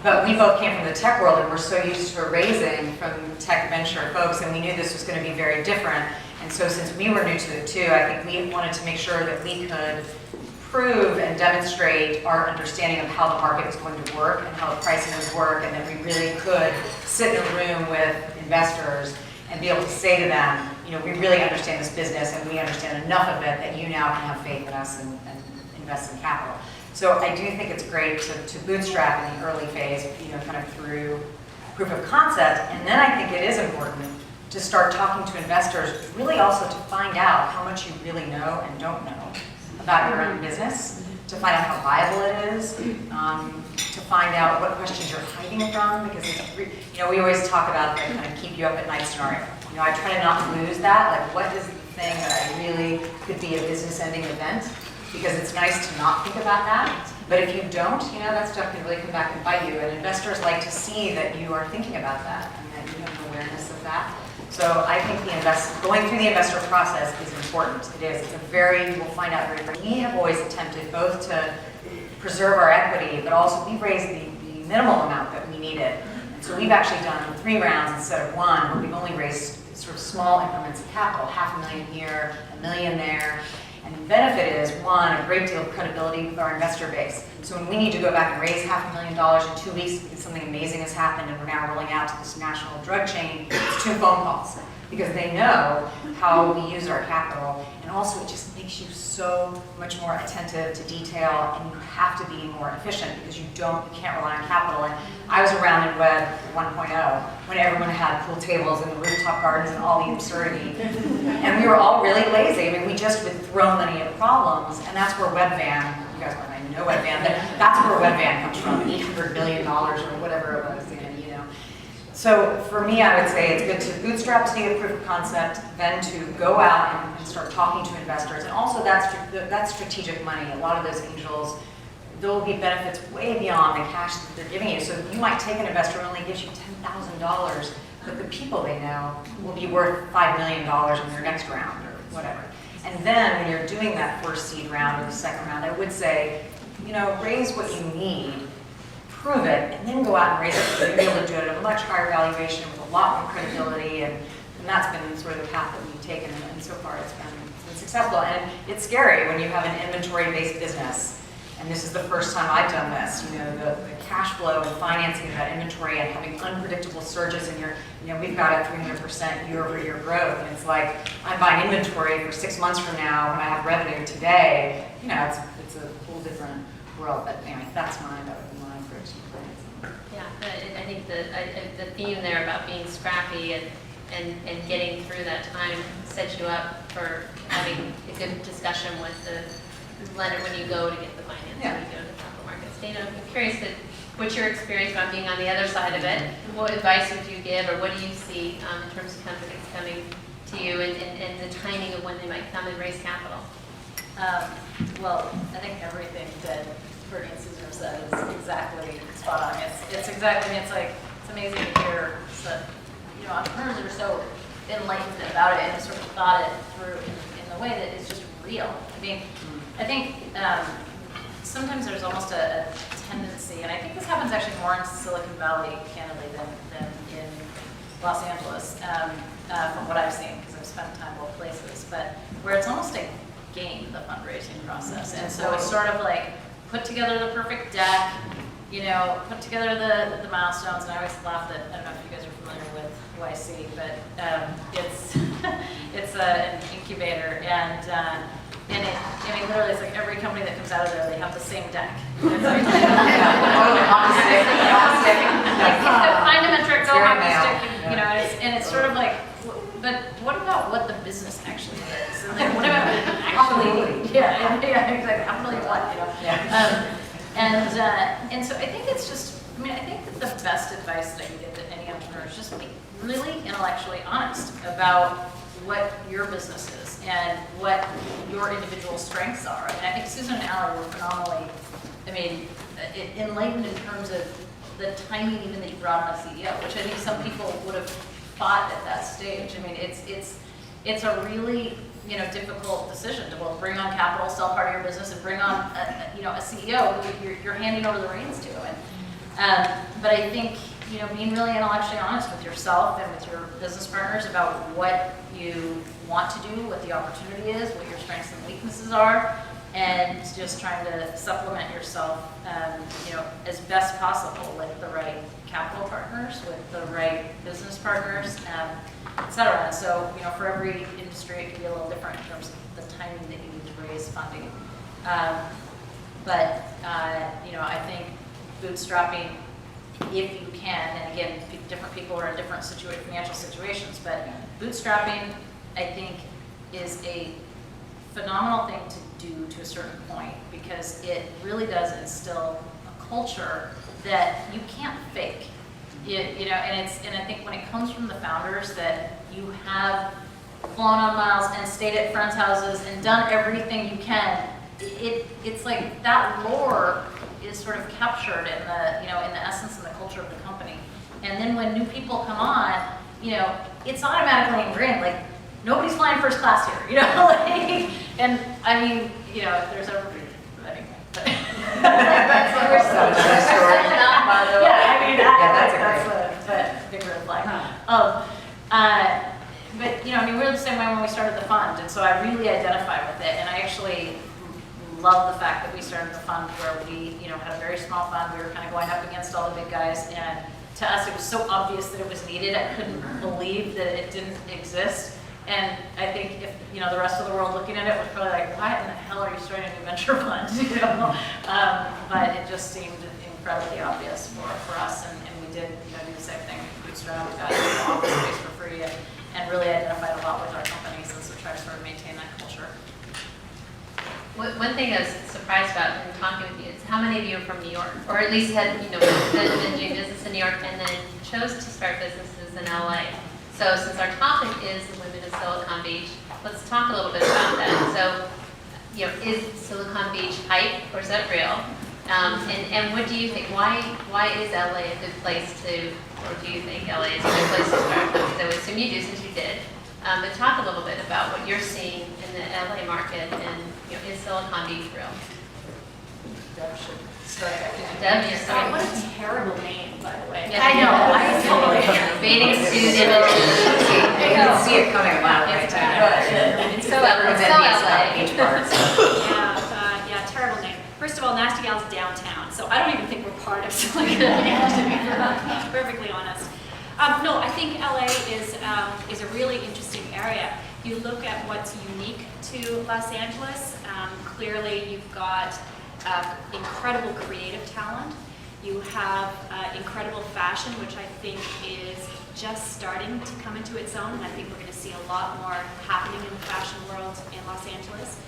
But we both came from the tech world and we're so used to raising from tech venture folks, and we knew this was going to be very different. And so since we were new to it too, I think we wanted to make sure that we could prove and demonstrate our understanding of how the market is going to work and how the pricing would work, and that we really could sit in a room with investors and be able to say to them, you know, we really understand this business and we understand enough of it that you now can have faith in us and invest in capital. So I do think it's great to bootstrap in the early phase, you know, kind of through proof of concept. And then I think it is important to start talking to investors, really also to find out how much you really know and don't know about your own business, to find out how viable it is, to find out what questions you're hiding from, because it's, you know, we always talk about the kind of keep you up at night scenario. You know, I try to not lose that, like what is the thing that I really could be a business ending event, because it's nice to not think about that. But if you don't, you know, that stuff can really come back and bite you, and investors like to see that you are thinking about that and that you have an awareness of that. So I think going through the investor process is important. It is. It's a we'll find out very quickly. We have always attempted both to preserve our equity, but also we've raised the minimal amount that we needed. And so we've actually done 3 rounds instead of 1, where we've only raised sort of small increments of capital, $500,000 here, $1 million there. And the benefit is, 1, a great deal of credibility with our investor base. So when we need to go back and raise $500,000 in 2 weeks because something amazing has happened and we're now rolling out to this national drug chain, it's 2 phone calls, because they know how we use our capital. And also it just makes you so much more attentive to detail, and you have to be more efficient because you can't rely on capital. And I was around in Web 1.0 when everyone had pool tables and rooftop gardens and all the absurdity. And we were all really lazy. I mean, we just would throw money at problems, and that's where WebVan, you guys might not know WebVan, but that's where WebVan comes from, $800 billion or whatever it was, you know. So for me, I would say it's good to bootstrap to get a proof of concept, then to go out and start talking to investors. And also that's strategic money. A lot of those angels, there will be benefits way beyond the cash that they're giving you. So you might take an investor who only gives you $10,000, but the people they know will be worth $5 million in their next round or whatever. And then when you're doing that first seed round or the second round, I would say, you know, raise what you need, prove it, and then go out and raise it, because you're able to do it at a much higher valuation with a lot more credibility, and that's been sort of the path that we've taken, and so far it's been successful. And it's scary when you have an inventory-based business, and this is the first time I've done this, you know, the cash flow and financing of that inventory and having unpredictable surges in your, you know, we've got a 300% year-over-year growth, and it's like, I'm buying inventory for 6 months from now when I have revenue today. You know, it's a whole different world, but anyway, that would be my approach to financing. Yeah, I think the theme there about being scrappy and getting through that time sets you up for having a good discussion with the lender when you go to get the financing, when you go to the capital markets. Dana, I'm curious what's your experience about being on the other side of it? What advice would you give, or what do you see in terms of companies coming to you and the timing of when they might come and raise capital? Well, I think everything that Courtney and Susan have said is exactly spot on. It's exactly, I mean, it's amazing to hear that, you know, entrepreneurs are so enlightened about it and sort of thought it through in the way that is just real. I mean, I think sometimes there's almost a tendency, and I think this happens actually more in Silicon Valley, candidly, than in Los Angeles, from what I've seen, because I've spent time both places, but where it's almost a game, the fundraising process. And so it's sort of like, put together the perfect deck, you know, put together the milestones, and I always laugh that, I don't know if you guys are familiar with YC, but it's an incubator, and it, I mean, literally, it's like every company that comes out of there, they have the same deck. It's like, find a metric, go hockey stick, you know, and it's sort of like, but what about what the business actually is? And then what about actually, exactly, actually what, you know? And so I think it's just, I mean, I think that the best advice that I can give to any entrepreneur is just be really intellectually honest about what your business is and what your individual strengths are. I mean, I think Susan and Allie were phenomenally, I mean, enlightened in terms of the timing even that you brought on a CEO, which I think some people would have thought at that stage. I mean, it's a really, you know, difficult decision to both bring on capital, sell part of your business, and bring on a CEO who you're handing over the reins to. But I think, you know, being really intellectually honest with yourself and with your business partners about what you want to do, what the opportunity is, what your strengths and weaknesses are, and just trying to supplement yourself, you know, as best possible with the right capital partners, with the right business partners, et cetera. And so, you know, for every industry, it can be a little different in terms of the timing that you need to raise funding. You know, I think bootstrapping, if you can, and again, different people are in different financial situations, but bootstrapping, I think, is a phenomenal thing to do to a certain point, because it really does instill a culture that you can't fake. You know, and I think when it comes from the founders that you have flown on miles and stayed at friends' houses and done everything you can, it's like that lore is sort of captured in the essence and the culture of the company. And then when new people come on, you know, it's automatically ingrained. Like, nobody's flying first class here, you know. Like, and I mean, you know, if there's ever, That's a story. yeah, I mean, that's a big red flag. But you know, I mean, we're the same way when we started the fund, and so I really identify with it, and I actually love the fact that we started the fund where we, you know, had a very small fund. We were kind of going up against all the big guys, and to us, it was so obvious that it was needed. I couldn't believe that it didn't exist. And I think if, you know, the rest of the world looking at it was probably like, why in the hell are you starting a new venture fund? You know? But it just seemed incredibly obvious for us, and we did, you know, do the same thing. We bootstrapped, we got office space for free, and really identified a lot with our companies, and so try to sort of maintain that culture. One thing I was surprised about in talking with you is how many of you are from New York, or at least had, you know, been doing business in New York and then chose to start businesses in LA. So since our topic is the women of Silicon Beach, let's talk a little bit about that. So, you know, is Silicon Beach hype or is that real? And what do you think? Why is LA a good place to, or do you think LA is a good place to start? Because I would assume you do since you did. But talk a little bit about what you're seeing in the LA market, and, you know, is Silicon Beach real? Deb should start. Deb, you start. What a terrible name, by the way. Yeah, I know. I totally. Baiting student. You can see it coming a mile away. It's so LA. Beach parks. Yeah, terrible name. First of all, Nasty Gal's downtown, so I don't even think we're part of Silicon Beach, to be perfectly honest. No, I think LA is a really interesting area. You look at what's unique to Los Angeles. Clearly, you've got incredible creative talent. You have incredible fashion, which I think is just starting to come into its own, and I think we're going to see a lot more happening in the fashion world in Los Angeles.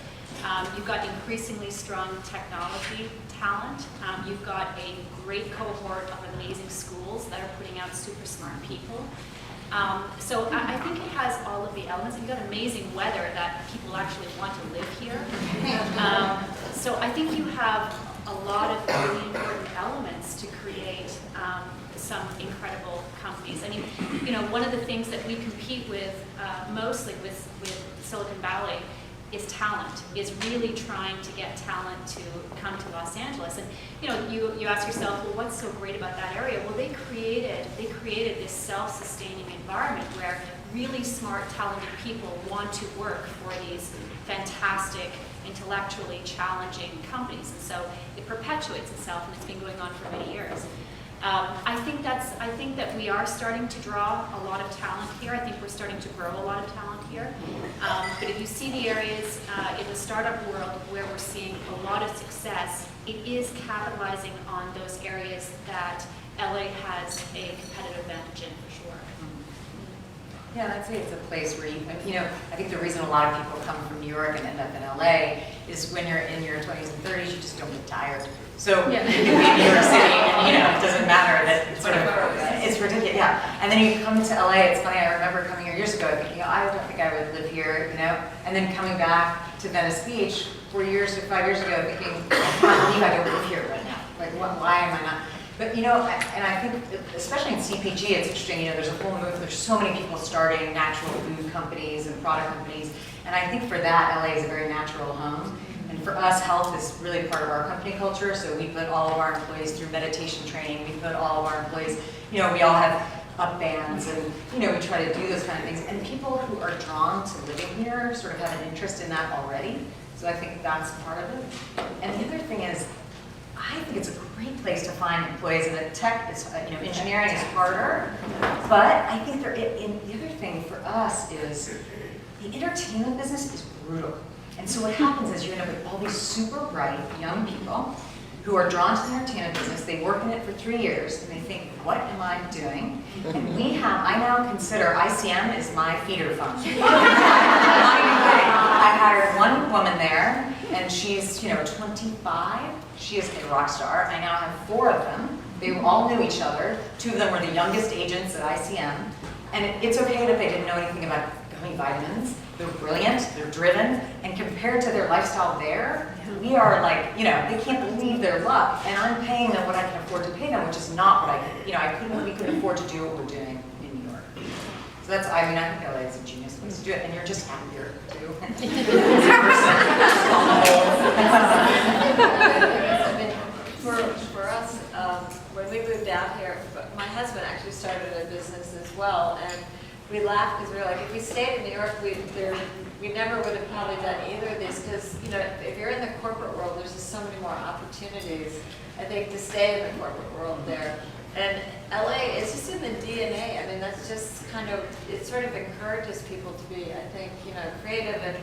You've got increasingly strong technology talent. You've got a great cohort of amazing schools that are putting out super smart people. So I think it has all of the elements. You've got amazing weather that people actually want to live here. So I think you have a lot of really important elements to create some incredible companies. I mean, you know, one of the things that we compete with mostly with Silicon Valley is talent, is really trying to get talent to come to Los Angeles. And you know, you ask yourself, well, what's so great about that area? Well, they created this self-sustaining environment where really smart, talented people want to work for these fantastic, intellectually challenging companies. And so it perpetuates itself, and it's been going on for many years. I think that we are starting to draw a lot of talent here. I think we're starting to grow a lot of talent here. But if you see the areas in the startup world where we're seeing a lot of success, it is capitalizing on those areas that LA has a competitive advantage in, for sure. Yeah, I'd say it's a place where you know, I think the reason a lot of people come from New York and end up in LA is when you're in your 20s and 30s, you just don't get tired. So you can be in New York City, and it doesn't matter that it's sort of, it's ridiculous, yeah. And then you come to LA, it's funny, I remember coming here years ago, thinking, I don't think I would live here, and then coming back to Venice Beach 4 years or 5 years ago, thinking, I can't believe I don't live here right now. Like, why am I not? But and I think, especially in CPG, it's interesting, there's a whole move, there's so many people starting natural food companies and product companies, and I think for that, LA is a very natural home. And for us, health is really part of our company culture, so we put all of our employees through meditation training, we put all of our employees, we all have up bands, and we try to do those kind of things. And people who are drawn to living here sort of have an interest in that already, so I think that's part of it. And the other thing is, I think it's a great place to find employees, and the tech is, engineering is harder, but I think the other thing for us is the entertainment business is brutal. And so what happens is you end up with all these super bright young people who are drawn to the entertainment business. They work in it for 3 years, and they think, what am I doing? And I now consider ICM is my feeder function. I'm not even kidding. I hired one woman there, and she's 25. She is a rock star. I now have 4 of them. They all knew each other. 2 of them were the youngest agents at ICM. And it's okay that they didn't know anything about gummy vitamins. They're brilliant, they're driven, and compared to their lifestyle there, we are like, they can't believe their luck, and I'm paying them what I can afford to pay them, which is not what we couldn't afford to do what we're doing in New York. So that's, I think LA is a genius place to do it, and you're just happier too. For us, when we moved out here, my husband actually started a business as well, and we laughed because we were like, if we stayed in New York, we never would have probably done either of these, because if you're in the corporate world, there's just so many more opportunities, I think, to stay in the corporate world there. And LA is just in the DNA. That's just kind of, it sort of encourages people to be, I think, creative, and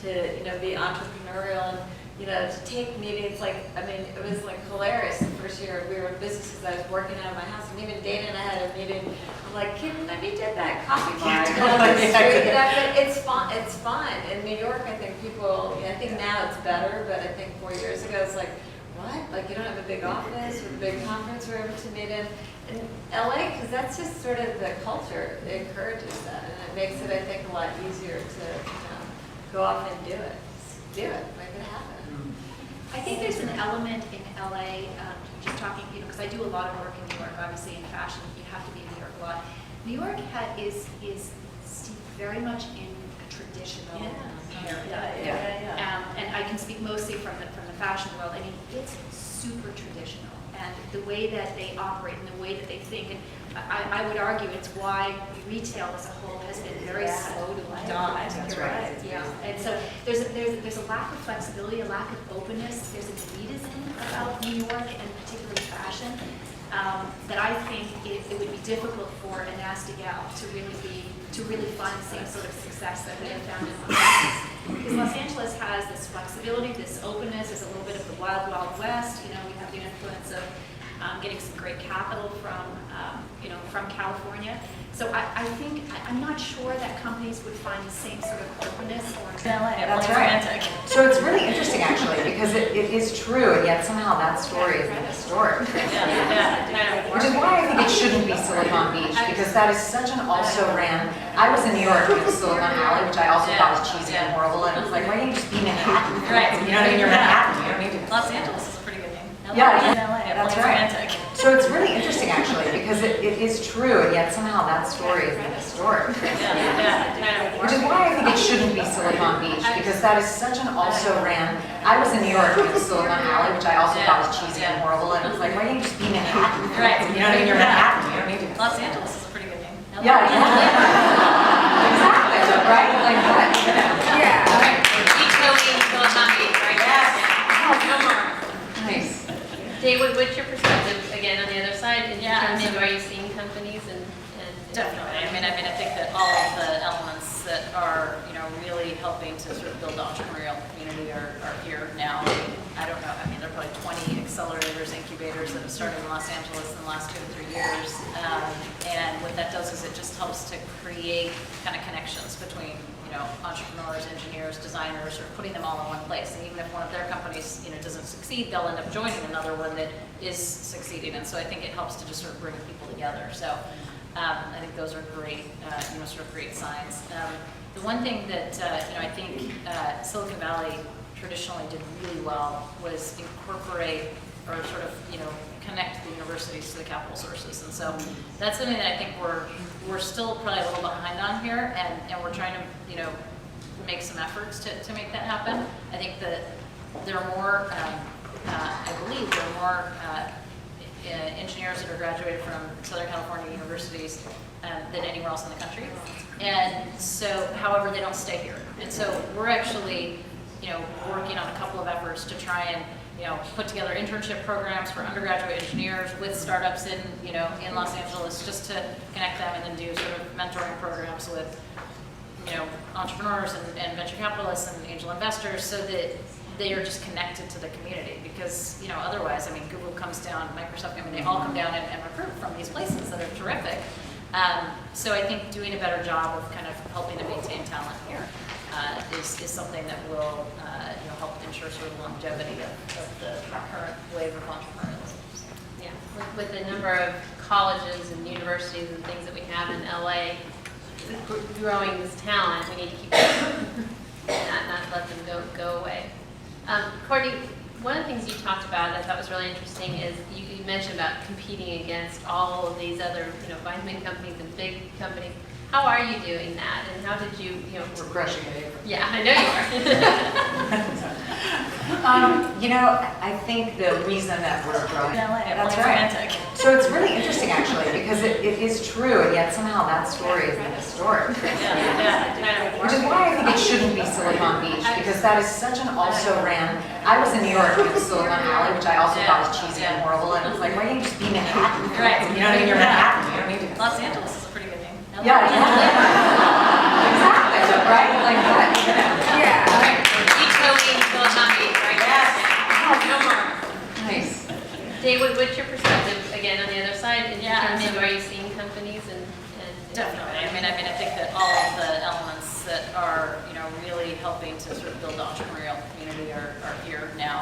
to be entrepreneurial, and to take meetings, it was hilarious the first year we were in business, because I was working out of my house, and even Dana and I had a meeting. I'm like, can I meet at that coffee bar down the street? But it's fun. It's fun. In New York, I think people, I think now it's better, but I think 4 years ago it's like, what? Like, you don't have a big office or a big conference room to meet in. In LA, because that's just sort of the culture, it encourages that, and it makes it, I think, a lot easier to go off and do it. Just do it, make it happen. I think there's an element in LA, just talking, because I do a lot of work in New York, obviously in fashion, you have to be in New York a lot. New York is steeped very much in a traditional area. And I can speak mostly from the fashion world. It's super traditional, and the way that they operate and the way that they think, and I would argue it's why retail as a whole has been very slow to die. That's right. Yeah, and so there's a lack of flexibility, a lack of openness. There's an elitism about New York, and particularly fashion, that I think it would be difficult for a nasty gal to really find the same sort of success that we have found in Los Angeles. Because Los Angeles has this flexibility, this openness. There's a little bit of the wild, wild west. We have the influence of getting some great capital from California. So I think, I'm not sure that companies would find the same sort of openness or That's right. So it's really interesting, actually, because it is true, and yet somehow that story is historic. Which is why I think it shouldn't be Silicon Beach, because that is such an also-ran. I was in New York in Silicon Valley, which I also thought was cheesy and horrible, and it was like, why don't you just be Manhattan? Right. You're Manhattan. You don't need to. Los Angeles is a pretty good name. Yeah, LA, that's right. So it's really interesting, actually, because it is true, and yet somehow that story is historic. Which is why I think it shouldn't be Silicon Beach, because that is such an also-ran. I was in New York in Silicon Valley, which I also thought was cheesy and horrible, and it was like, why don't you just be Manhattan? Right. You're Manhattan. You don't need to. Los Angeles is a pretty good name. Yeah. Exactly. Right? Like that. Yeah. All right. Each going Silicon Beach, right? Yes. No more. Nice. David, what's your perspective, again, on the other side, in terms of, are you seeing companies and Definitely. I think that all of the elements that are, really helping to sort of build the entrepreneurial community are here now. I don't know. There are probably 20 accelerators, incubators that have started in Los Angeles in the last 2 to 3 years. And what that does is it just just helps to create kind of connections between, you know, entrepreneurs, engineers, designers, or putting them all in one place. And even if one of their companies, you know, doesn't succeed, they'll end up joining another one that is succeeding. And so I think it helps to just sort of bring people together. So I think those are great, you know, sort of great signs. The one thing that, you know, I think Silicon Valley traditionally did really well was incorporate or sort of, you know, connect the universities to the capital sources. And so that's something that I think we're still probably a little behind on here, and we're trying to, you know, make some efforts to make that happen. I think that there are more, I believe there are more engineers that are graduated from Southern California universities than anywhere else in the country. And so, however, they don't stay here. And so we're actually, you know, working on a couple of efforts to try and, you know, put together internship programs for undergraduate engineers with startups in, you know, in Los Angeles, just to connect them, and then do sort of mentoring programs with, you know, entrepreneurs and venture capitalists and angel investors, so that they are just connected to the community. Because, you know, otherwise, I mean, Google comes down, Microsoft, I mean, they all come down and recruit from these places that are terrific. So I think doing a better job of kind of helping to maintain talent here is something that will, you know, help ensure sort of longevity of the current wave of entrepreneurialism. Yeah, with the number of colleges and universities and things that we have in LA, growing this talent, we need to keep them, not let them go away. Courtney, one of the things you talked about that I thought was really interesting is you mentioned about competing against all of these other, you know, vitamin companies and big companies. How are you doing that, and how did you, you know? We're crushing it. Yeah, I know you are. You know, I think the reason that we're growing, that's right. Romantic. So it's really interesting, actually, because it is true, and yet somehow that story is historic. Which is why I think it shouldn't be Silicon Beach, because that is such an also-ran. I was in New York, it was Silicon Valley, which I also thought was cheesy and horrible, and it was like, why can't you just be Manhattan? Right. You know what I mean? You're Manhattan. You don't need to. Los Angeles is a pretty good name. Yeah, exactly, right? Like that. Yeah. No more. Nice. Dave, what's your perspective, again, on the other side, in terms of, are you seeing companies and Definitely. I mean, I think that all of the elements that are, you know, really helping to sort of build the entrepreneurial community are here now.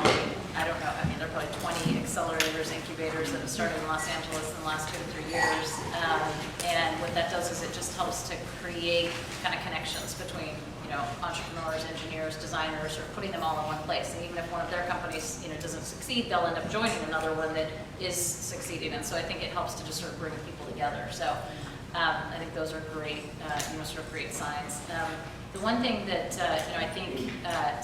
I don't know. I mean, there are probably 20 accelerators, incubators that have started in Los Angeles in the last 2 to 3 years. And what that does is it just helps to create kind of connections between, you know, entrepreneurs, engineers, designers, or putting them all in one place. And even if one of their companies, you know, doesn't succeed, they'll end up joining another one that is succeeding. And so I think it helps to just sort of bring people together. So I think those are great, you know, sort of great signs. The one thing that, you know, I think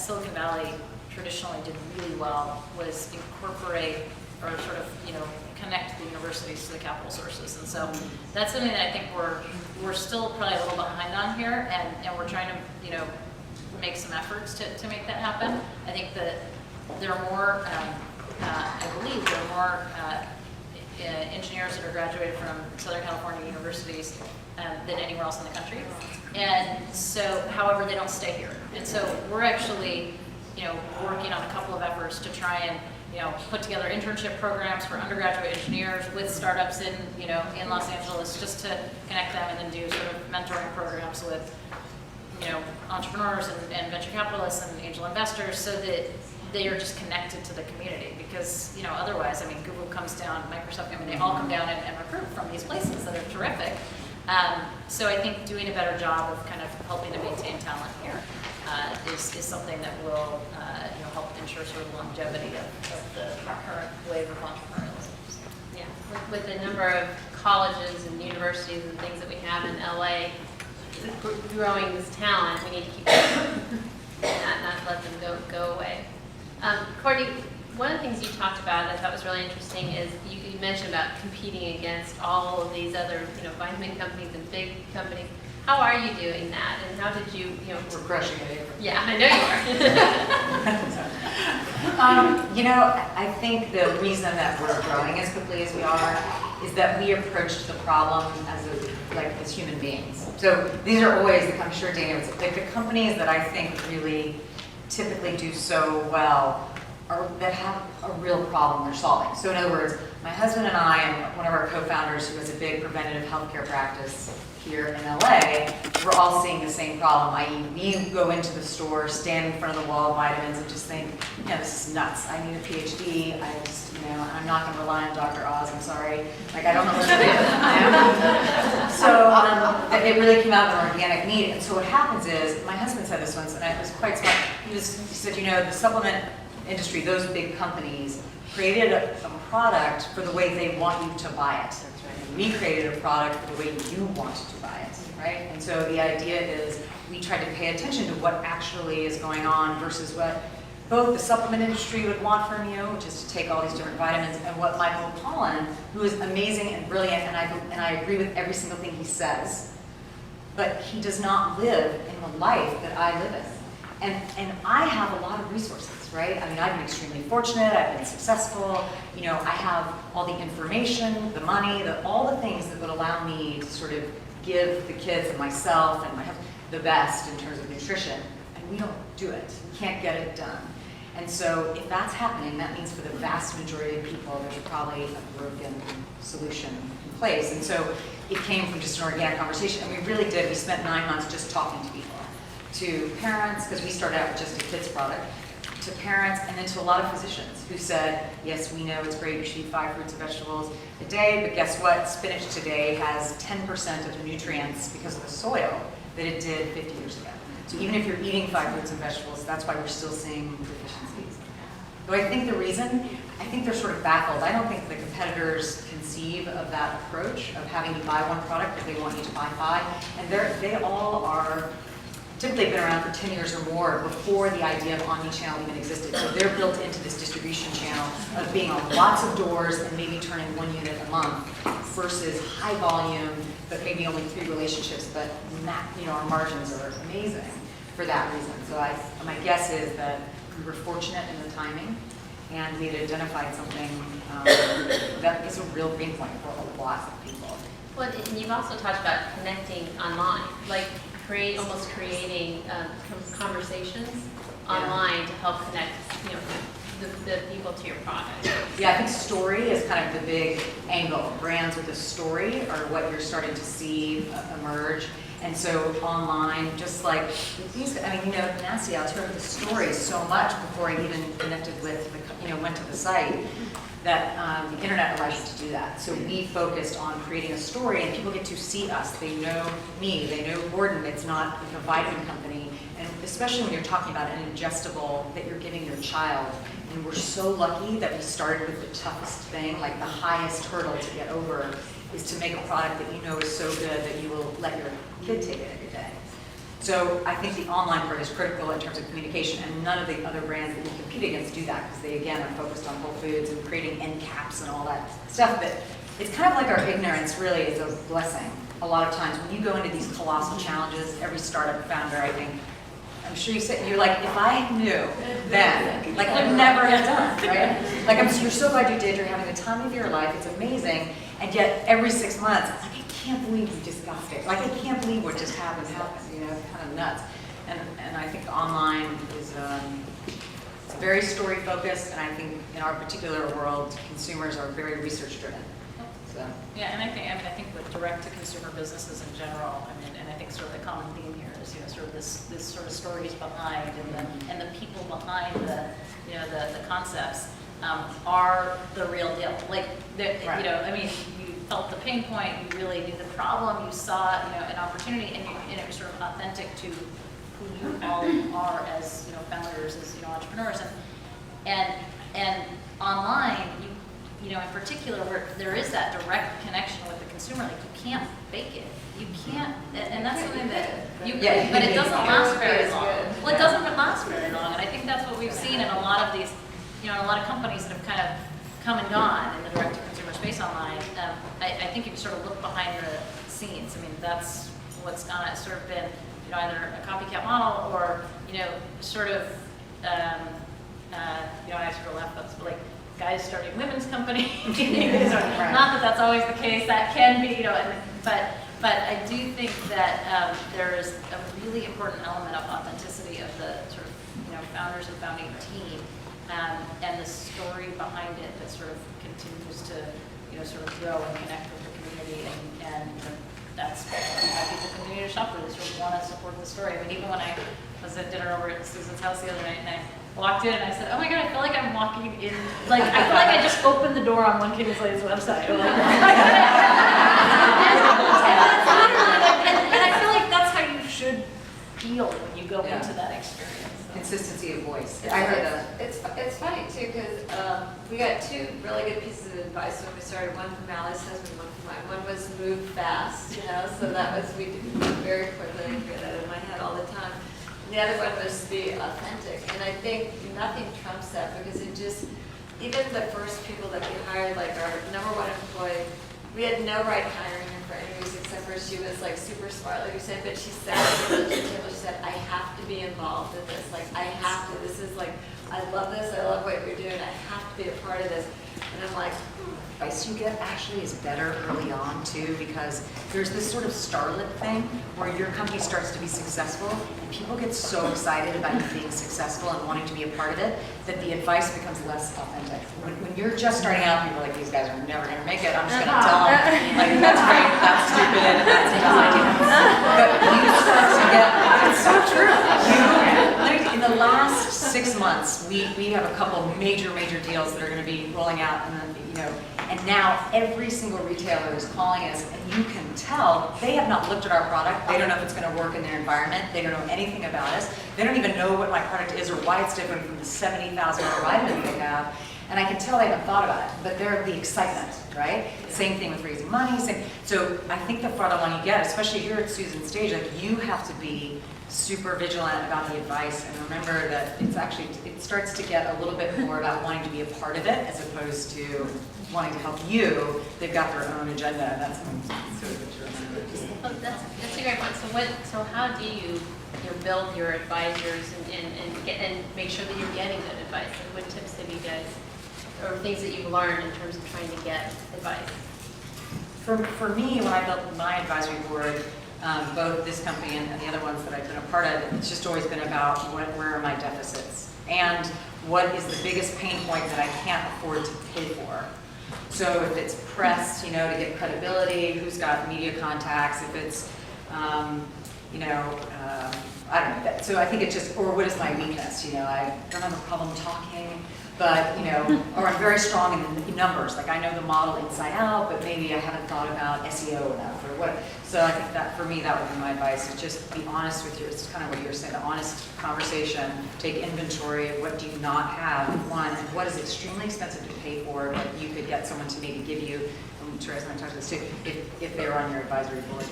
Silicon Valley traditionally did really well was incorporate or sort of, you know, connect the universities to the capital sources. And so that's something that I think we're still probably a little behind on here, and we're trying to, you know, make some efforts to make that happen. I think that there are more, I believe there are more engineers that are graduated from Southern California universities than anywhere else in the country. And so, however, they don't stay here. And so we're actually, you know, working on a couple of efforts to try and, you know, put together internship programs for undergraduate engineers with startups in, you know, in Los Angeles, just to connect them, and then do sort of mentoring programs with, you know, entrepreneurs and venture capitalists and angel investors, so that they are just connected to the community. Because, you know, otherwise, I mean, Google comes down, Microsoft, I mean, they all come down and recruit from these places that are terrific. So I think doing a better job of kind of helping to maintain talent here is something that will, you know, help ensure sort of longevity of the current wave of entrepreneurialism. Yeah, with the number of colleges and universities and things that we have in LA, growing this talent, we need to keep them, not let them go away. Courtney, one of the things you talked about that I thought was really interesting is you mentioned about competing against all of these other, you know, vitamin companies and big companies. How are you doing that, and how did you, you know? We're crushing it. Yeah, I know you are. You know, I think the reason that we're growing as quickly as we are is that we approached the problem as human beings. So these are always, I'm sure Dana would say, like the companies that I think really typically do so well are that have a real problem they're solving. So in other words, my husband and I, and one of our co-founders who has a big preventative healthcare practice here in LA, we're all seeing the same problem, i.e. we go into the store, stand in front of the wall of vitamins and just think, this is nuts. I need a PhD. I just, I'm not going to rely on Dr. Oz. I'm sorry. Like, I don't know what to do. So it really came out of an organic need. And so what happens is, my husband said this once, and it was quite smart. He said, the supplement industry, those big companies, created a product for the way they want you to buy it. And we created a product for the way you wanted to buy it, right? And so the idea is we tried to pay attention to what actually is going on versus what both the supplement industry would want from you, which is to take all these different vitamins, and what Michael Pollan, who is amazing and brilliant, and I agree with every single thing he says, but he does not live in the life that I live in. And I have a lot of resources, right? I mean, I've been extremely fortunate, I've been successful, I have all the information, the money, all the things that would allow me to sort of give the kids and myself and my husband the best in terms of nutrition, and we don't do it. We can't get it done. And so if that's happening, that means for the vast majority of people, there's probably a broken solution in place. And so it came from just an organic conversation, and we really did. We spent 9 months just talking to people, to parents, because we started out with just a kids product, to parents, and then to a lot of physicians who said, yes, we know it's great, you should eat 5 fruits and vegetables a day, but guess what? Spinach today has 10% of the nutrients because of the soil that it did 50 years ago. So even if you're eating 5 fruits and vegetables, that's why we're still seeing deficiencies. So I think I think they're sort of baffled. I don't think the competitors conceive of that approach of having you buy one product, but they want you to buy 5. And they all are typically been around for 10 years or more before the idea of omnichannel even existed. So they're built into this distribution channel of being on lots of doors and maybe turning 1 unit a month versus high volume, but maybe only 3 relationships, but our margins are amazing for that reason. So my guess is that we were fortunate in the timing, and we had identified something that is a real pain point for a lot of people. Well, and you've also talked about connecting online, like almost creating conversations online to help connect, the people to your product. Yeah, I think story is kind of the big angle. Brands with a story are what you're starting to see emerge. And so online, just like these, Nancy, I'll tell you the story so much before I even connected with, went to the site, that the internet allows you to do that. So we focused on creating a story, and people get to see us. They know me, they know Gordon. It's not like a vitamin company. And especially when you're talking about an ingestible that you're giving your child. And we're so lucky that we started with the toughest thing, like the highest hurdle to get over is to make a product that you know is so good that you will let your kid take it every day. So I think the online part is critical in terms of communication, and none of the other brands that we compete against do that because they, again, are focused on whole foods and creating end caps and all that stuff. But it's kind of like our ignorance really is a blessing. A lot of times when you go into these colossal challenges, every startup founder, I think, I'm sure you're like, if I knew then, like I would never have done, right? Like you're so glad you did, you're having the time of your life, it's amazing, and yet every 6 months, like I can't believe we just got it. Like I can't believe what just happened, it's kind of nuts. And I think online is it's very story focused, and I think in our particular world, consumers are very research driven. So. Yeah, and I think with direct to consumer businesses in general, and I think sort of the common theme here is sort of this sort of stories behind and the people behind the concepts are the real deal. Like right. You felt the pain point, you really knew the problem, you saw an opportunity, and it was sort of authentic to who you all are as founders, as entrepreneurs, and online in particular, where there is that direct connection with the consumer, like you can't fake it. You can't, and that's something that but it doesn't last very long. Well, it doesn't last very long, and I think that's what we've seen in a lot of these, a lot of companies that have kind of come and gone in the direct-to-consumer space online. I think if you sort of look behind the scenes, that's what's sort of been, either a copycat model or, sort of, I sort of laugh about this, but like, guys starting women's companies. Not that that's always the case. That can be, but I do think that there is a really important element of authenticity of the sort of founders and founding team and the story behind it that sort of continues to, sort of grow and connect with the community, and that's why people continue to shop for this, sort of want to support the story. I mean, even when I was at dinner over at Susan's house the other night, and I walked in and I said, oh my God, I feel like I'm walking in, like, I feel like I just opened the door on One Kingslade's website. And I feel like that's how you should feel when you go into that experience. Consistency of voice. I heard that. It's funny too, because we got two really good pieces of advice when we started. One from Alice's husband, one from mine. One was move fast, so that was, we did move very quickly. I hear that in my head all the time. And the other one was be authentic. And I think nothing trumps that, because it just, even the first people that we hired, like our #1 employee, we had no right hiring her for any reason except for she was like super smart, like you said, but she said, she said, I have to be involved in this. Like, I have to, this is like, I love this, I love what you're doing, I have to be a part of this. And I'm like, Advice you get actually is better early on too, because there's this sort of starlet thing where your company starts to be successful and people get so excited about you being successful and wanting to be a part of it that the advice becomes less authentic. When you're just starting out, people are like, these guys are never going to make it. I'm just going to tell them, like, that's great, that's stupid, that's a dumb idea. But you start to get, it's so true. In the last 6 months, we have a couple major deals that are going to be rolling out, and then, and now every single retailer is calling us, and you can tell they have not looked at our product. They don't know if it's going to work in their environment. They don't know anything about us. They don't even know what my product is or why it's different from the 70,000 vitamin they have. And I can tell they haven't thought about it, but they're the excitement, right? Same thing with raising money. So I think the farther along you get, especially here at Susan's stage, like, you have to be super vigilant about the advice and remember that it starts to get a little bit more about wanting to be a part of it as opposed to wanting to help you. They've got their own agenda, and that's sort of what you're remembering. Well, that's a great point. So how do you build your advisors and make sure that you're getting good advice? And what tips have you guys, or things that you've learned in terms of trying to get advice? For me, when I built my advisory board, both this company and the other ones that I've been a part of, it's just always been about where are my deficits and what is the biggest pain point that I can't afford to pay for. So if it's press, to get credibility, who's got media contacts, if it's, I don't know. So I think it's just, or what is my weakness? I don't have a problem talking, but, or I'm very strong in numbers. Like, I know the model inside out, but maybe I haven't thought about SEO enough or what. So I think that for me, that would be my advice, is just be honest with it's kind of what you're saying, the honest conversation, take inventory of what do you not have, one, and what is extremely expensive to pay for, but you could get someone to maybe give you, and Therese and I talked about this too, if they're on your advisory board.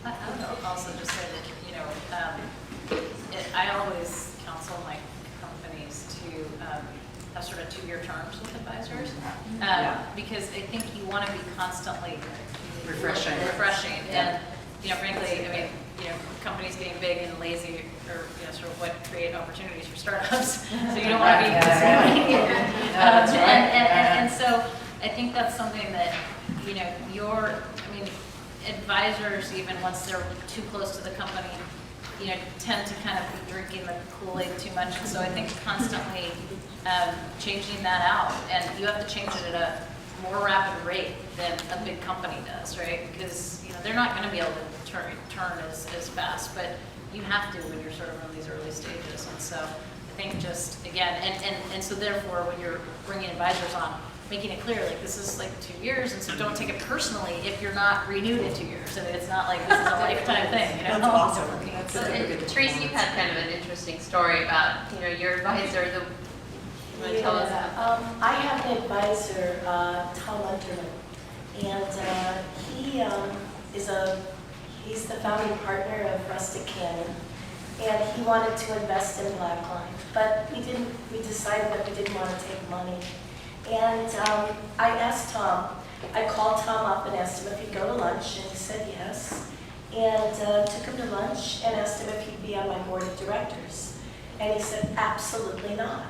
I would also just say that, I always counsel my companies to have sort of 2-year terms with advisors, because I think you want to be constantly refreshing. And, frankly, companies getting big and lazy are, sort of what create opportunities for startups. So you don't want to be That's right. And so I think that's something that, advisors, even once they're too close to the company, tend to kind of be drinking the Kool-Aid too much. And so I think constantly changing that out, and you have to change it at a more rapid rate than a big company does, right? Because they're not going to be able to turn as fast, but you have to when you're sort of in these early stages. And so I think just again, and so therefore when you're bringing advisors on, making it clear, like, this is like 2 years, and so don't take it personally if you're not renewed in 2 years. I mean, it's not like this is a lifetime thing, That's awesome. So, Therese, you've had kind of an interesting story about, your advisor. You want to tell us? I have an advisor, Tom Unterman, and he's the founding partner of Rustic Canyon, and he wanted to invest in BlackLine, but we decided that we didn't want to take money. And I asked Tom, I called Tom up and asked him if he'd go to lunch, and he said yes. And took him to lunch and asked him if he'd be on my board of directors. And he said, absolutely not.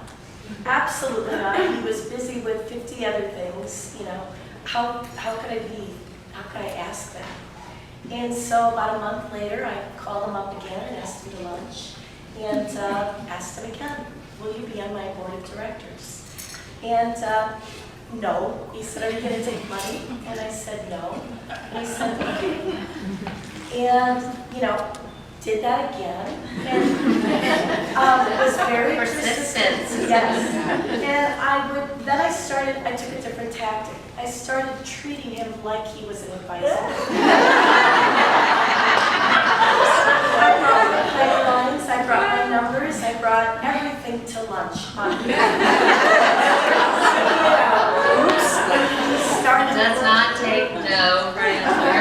Absolutely not. He was busy with 50 other things, how could I ask that? And so about a month later, I called him up again and asked him to lunch, and asked him again. will you be on my board of directors? And no. He said, are you going to take money? And I said, no. And he said, okay. And, you know, did that again. And was very persistent. Yes. And I took a different tactic. I started treating him like he was an advisor. I brought my pipelines, I brought my numbers, I brought everything to lunch. Does not take no for an answer.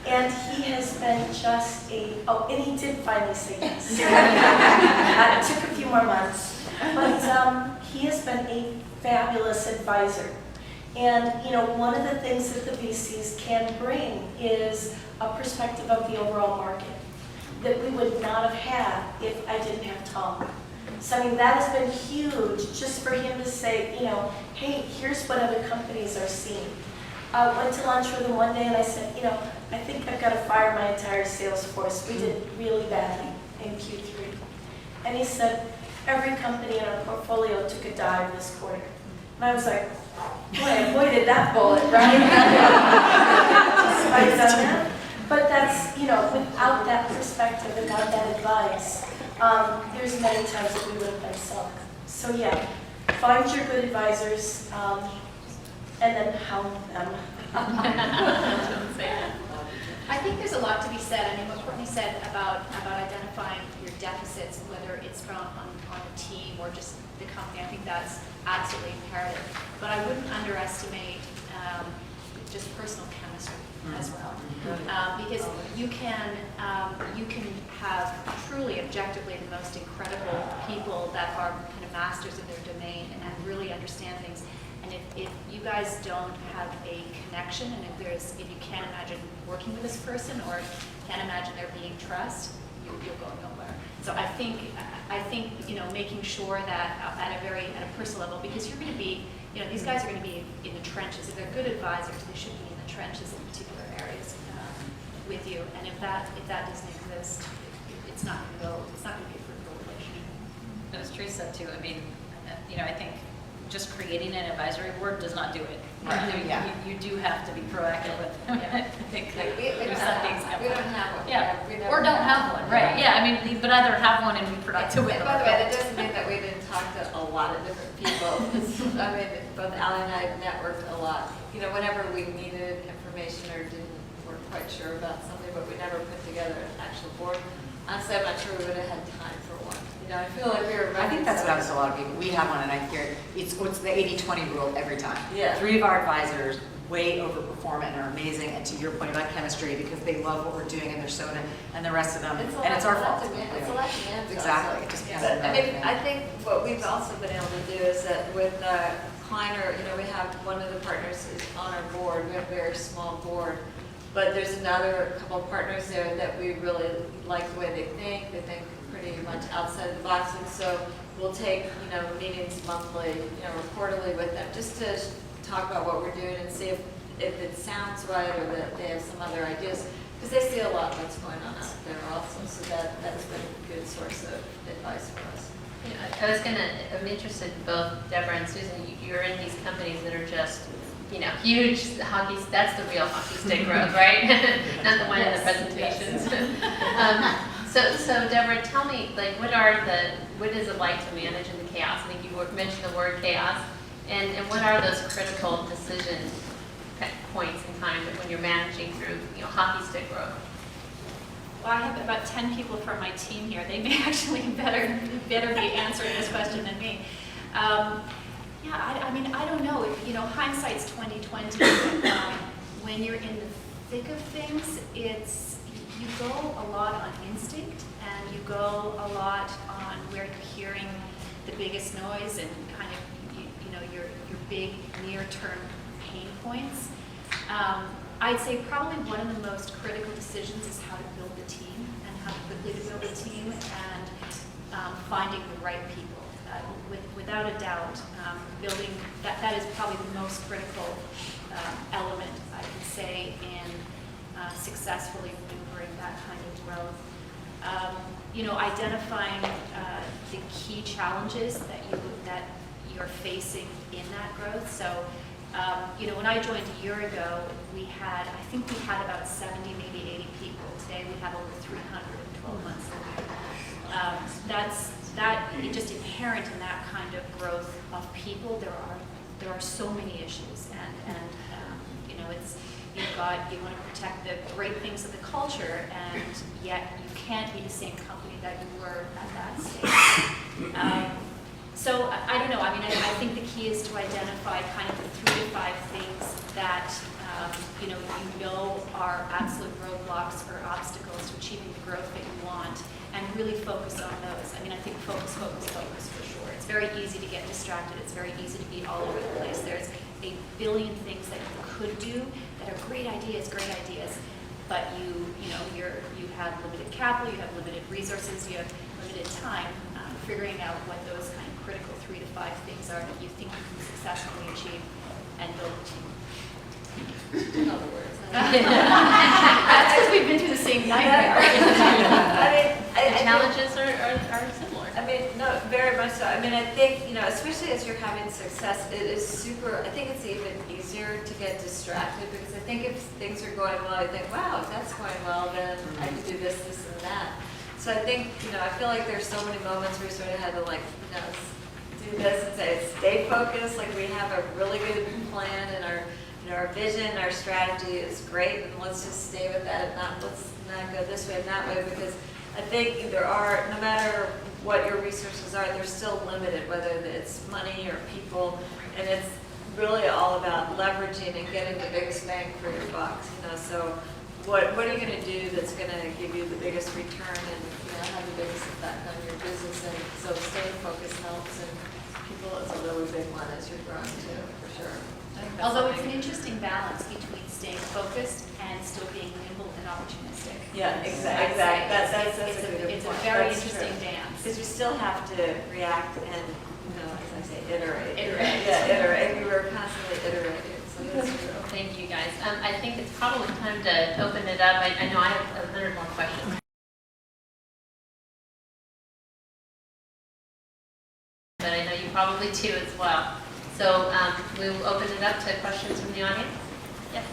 And he has been just and he did finally say yes. It took a few more months. But he has been a fabulous advisor. And, you know, one of the things that the VCs can bring is a perspective of the overall market that we would not have had if I didn't have Tom. So, I mean, that has been huge just for him to say, you know, hey, here's what other companies are seeing. I went to lunch with him one day and I said, you know, I think I've got to fire my entire sales force. We did really badly in Q3. And he said, every company in our portfolio took a dive this quarter. And I was like, boy, I avoided that bullet, right? Just by done that. But that's, you know, without that perspective, without that advice, there's many times that we would have been sunk. So yeah, find your good advisors and then hound them. I think there's a lot to be said. I mean, what Courtney said about identifying your deficits, whether it's from on the team or just the company, I think that's absolutely imperative. But I wouldn't underestimate just personal chemistry as well, because you can have truly, objectively, the most incredible people that are kind of masters in their domain and really understand things. And if you guys don't have a connection, and if you can't imagine working with this person or can't imagine there being trust, you'll go nowhere. So I think you know, making sure that at a personal level, because you're going to be, you know, these guys are going to be in the trenches. If they're good advisors, they should be in the trenches in particular areas with you. And if that doesn't exist, it's not going to be a fruitful relationship. But as Teresa said too, I mean, you know, I think just creating an advisory board does not do it. Yeah. You do have to be proactive with them. I think there's some things. We don't have one. Yeah, We never or don't have one, right? Yeah, I mean, but either have one and be productive with And them. by the way, that doesn't mean that we didn't talk to a lot of different people. I mean, both Ally and I networked a lot. You know, whenever we needed information or weren't quite sure about something, but we never put together an actual board. Honestly, I'm not sure we would have had time for one. You know, I feel like we were. I think that's what happens to a lot of people. We have one, and I hear it's the 80-20 rule every time. Yeah. 3 of our advisors way overperform and are amazing, and to your point about chemistry, because they love what we're doing and they're so in it, and the rest of them, It's our fault. It's a lot to manage. Exactly. It just But I mean, I think what we've also been able to do is that with Kleiner, you know, we have one of the partners is on our board. We have a very small board. But there's another couple of partners there that we really like the way they think. They think pretty much outside the box, and so we'll take, you know, meetings monthly, you know, or quarterly with them, just to talk about what we're doing and see if it sounds right or that they have some other ideas, because they see a lot of what's going on out there also. So that's been a good source of advice for us. I'm interested in both Deborah and Susan. You're in these companies that are just, you know, huge hockey. That's the real hockey stick growth, right? Not the one in the presentations. So Deborah, tell me, like, what is it like to manage in the chaos? I think you mentioned the word chaos, and what are those critical decision points in time when you're managing through, you know, hockey stick growth? Well, I have about 10 people from my team here. They may actually better be answering this question than me. Yeah, I mean, I don't know. You know, hindsight's 20/20. When you're in the thick of things, you go a lot on instinct, and you go a lot on where you're hearing the biggest noise and kind of you know your big near-term pain points. I'd say probably one of the most critical decisions is how to build the team and how quickly to build the team, and finding the right people. Without a doubt, building that is probably the most critical element, I can say, in successfully maneuvering that kind of growth. identifying the key challenges that you're facing in that growth. So, when I joined a year ago, I think we had about 70, maybe 80 people. Today we have over 300 in 12 months. It's just inherent in that kind of growth of people. There are so many issues, and it's you want to protect the great things of the culture, and yet you can't be the same company that you were at that stage. So I don't know. I mean, I think the key is to identify kind of the 3 to 5 things that you know are absolute roadblocks or obstacles to achieving the growth that you want, and really focus on those. I mean, I think focus for sure. It's very easy to get distracted. It's very easy to be all over the place. There's a billion things that you could do that are great ideas, but you have limited capital, you have limited resources, you have limited time. Figuring out what those kind of critical 3 to 5 things are that you think you can successfully achieve and build a team. In other words. That's because we've been through the same nightmare. The challenges are similar. I mean, no, very much so. I mean, I think, especially as you're having success, it is I think it's even easier to get distracted, because I think if things are going well, I think, wow, if that's going well, then I can do this, this, and that. So I think, I feel like there's so many moments where we sort of had to do this and say, stay focused, like we have a really good plan, and our vision, our strategy is great, and let's just stay with that, and let's not go this way and that way, because I think there are, no matter what your resources are, they're still limited, whether it's money or people, and it's really all about leveraging and getting the biggest bang for your buck, so what are you going to do that's going to give you the biggest return and have the biggest effect on your business? And so staying focused helps, and people is a really big one as you're growing too, for sure. Although it's an interesting balance between staying focused and still being nimble and opportunistic. Yeah, exactly. That's a good It's point. a very That's interesting true. dance. Because you still have to react and, as I say, iterate. Iterate. Yeah, iterate. We were constantly iterating. So that's true. Thank you, guys. I think it's probably time to open it up. I know I have 100 more questions. But I know you probably do as well. So we will open it up to questions from the audience. Yes.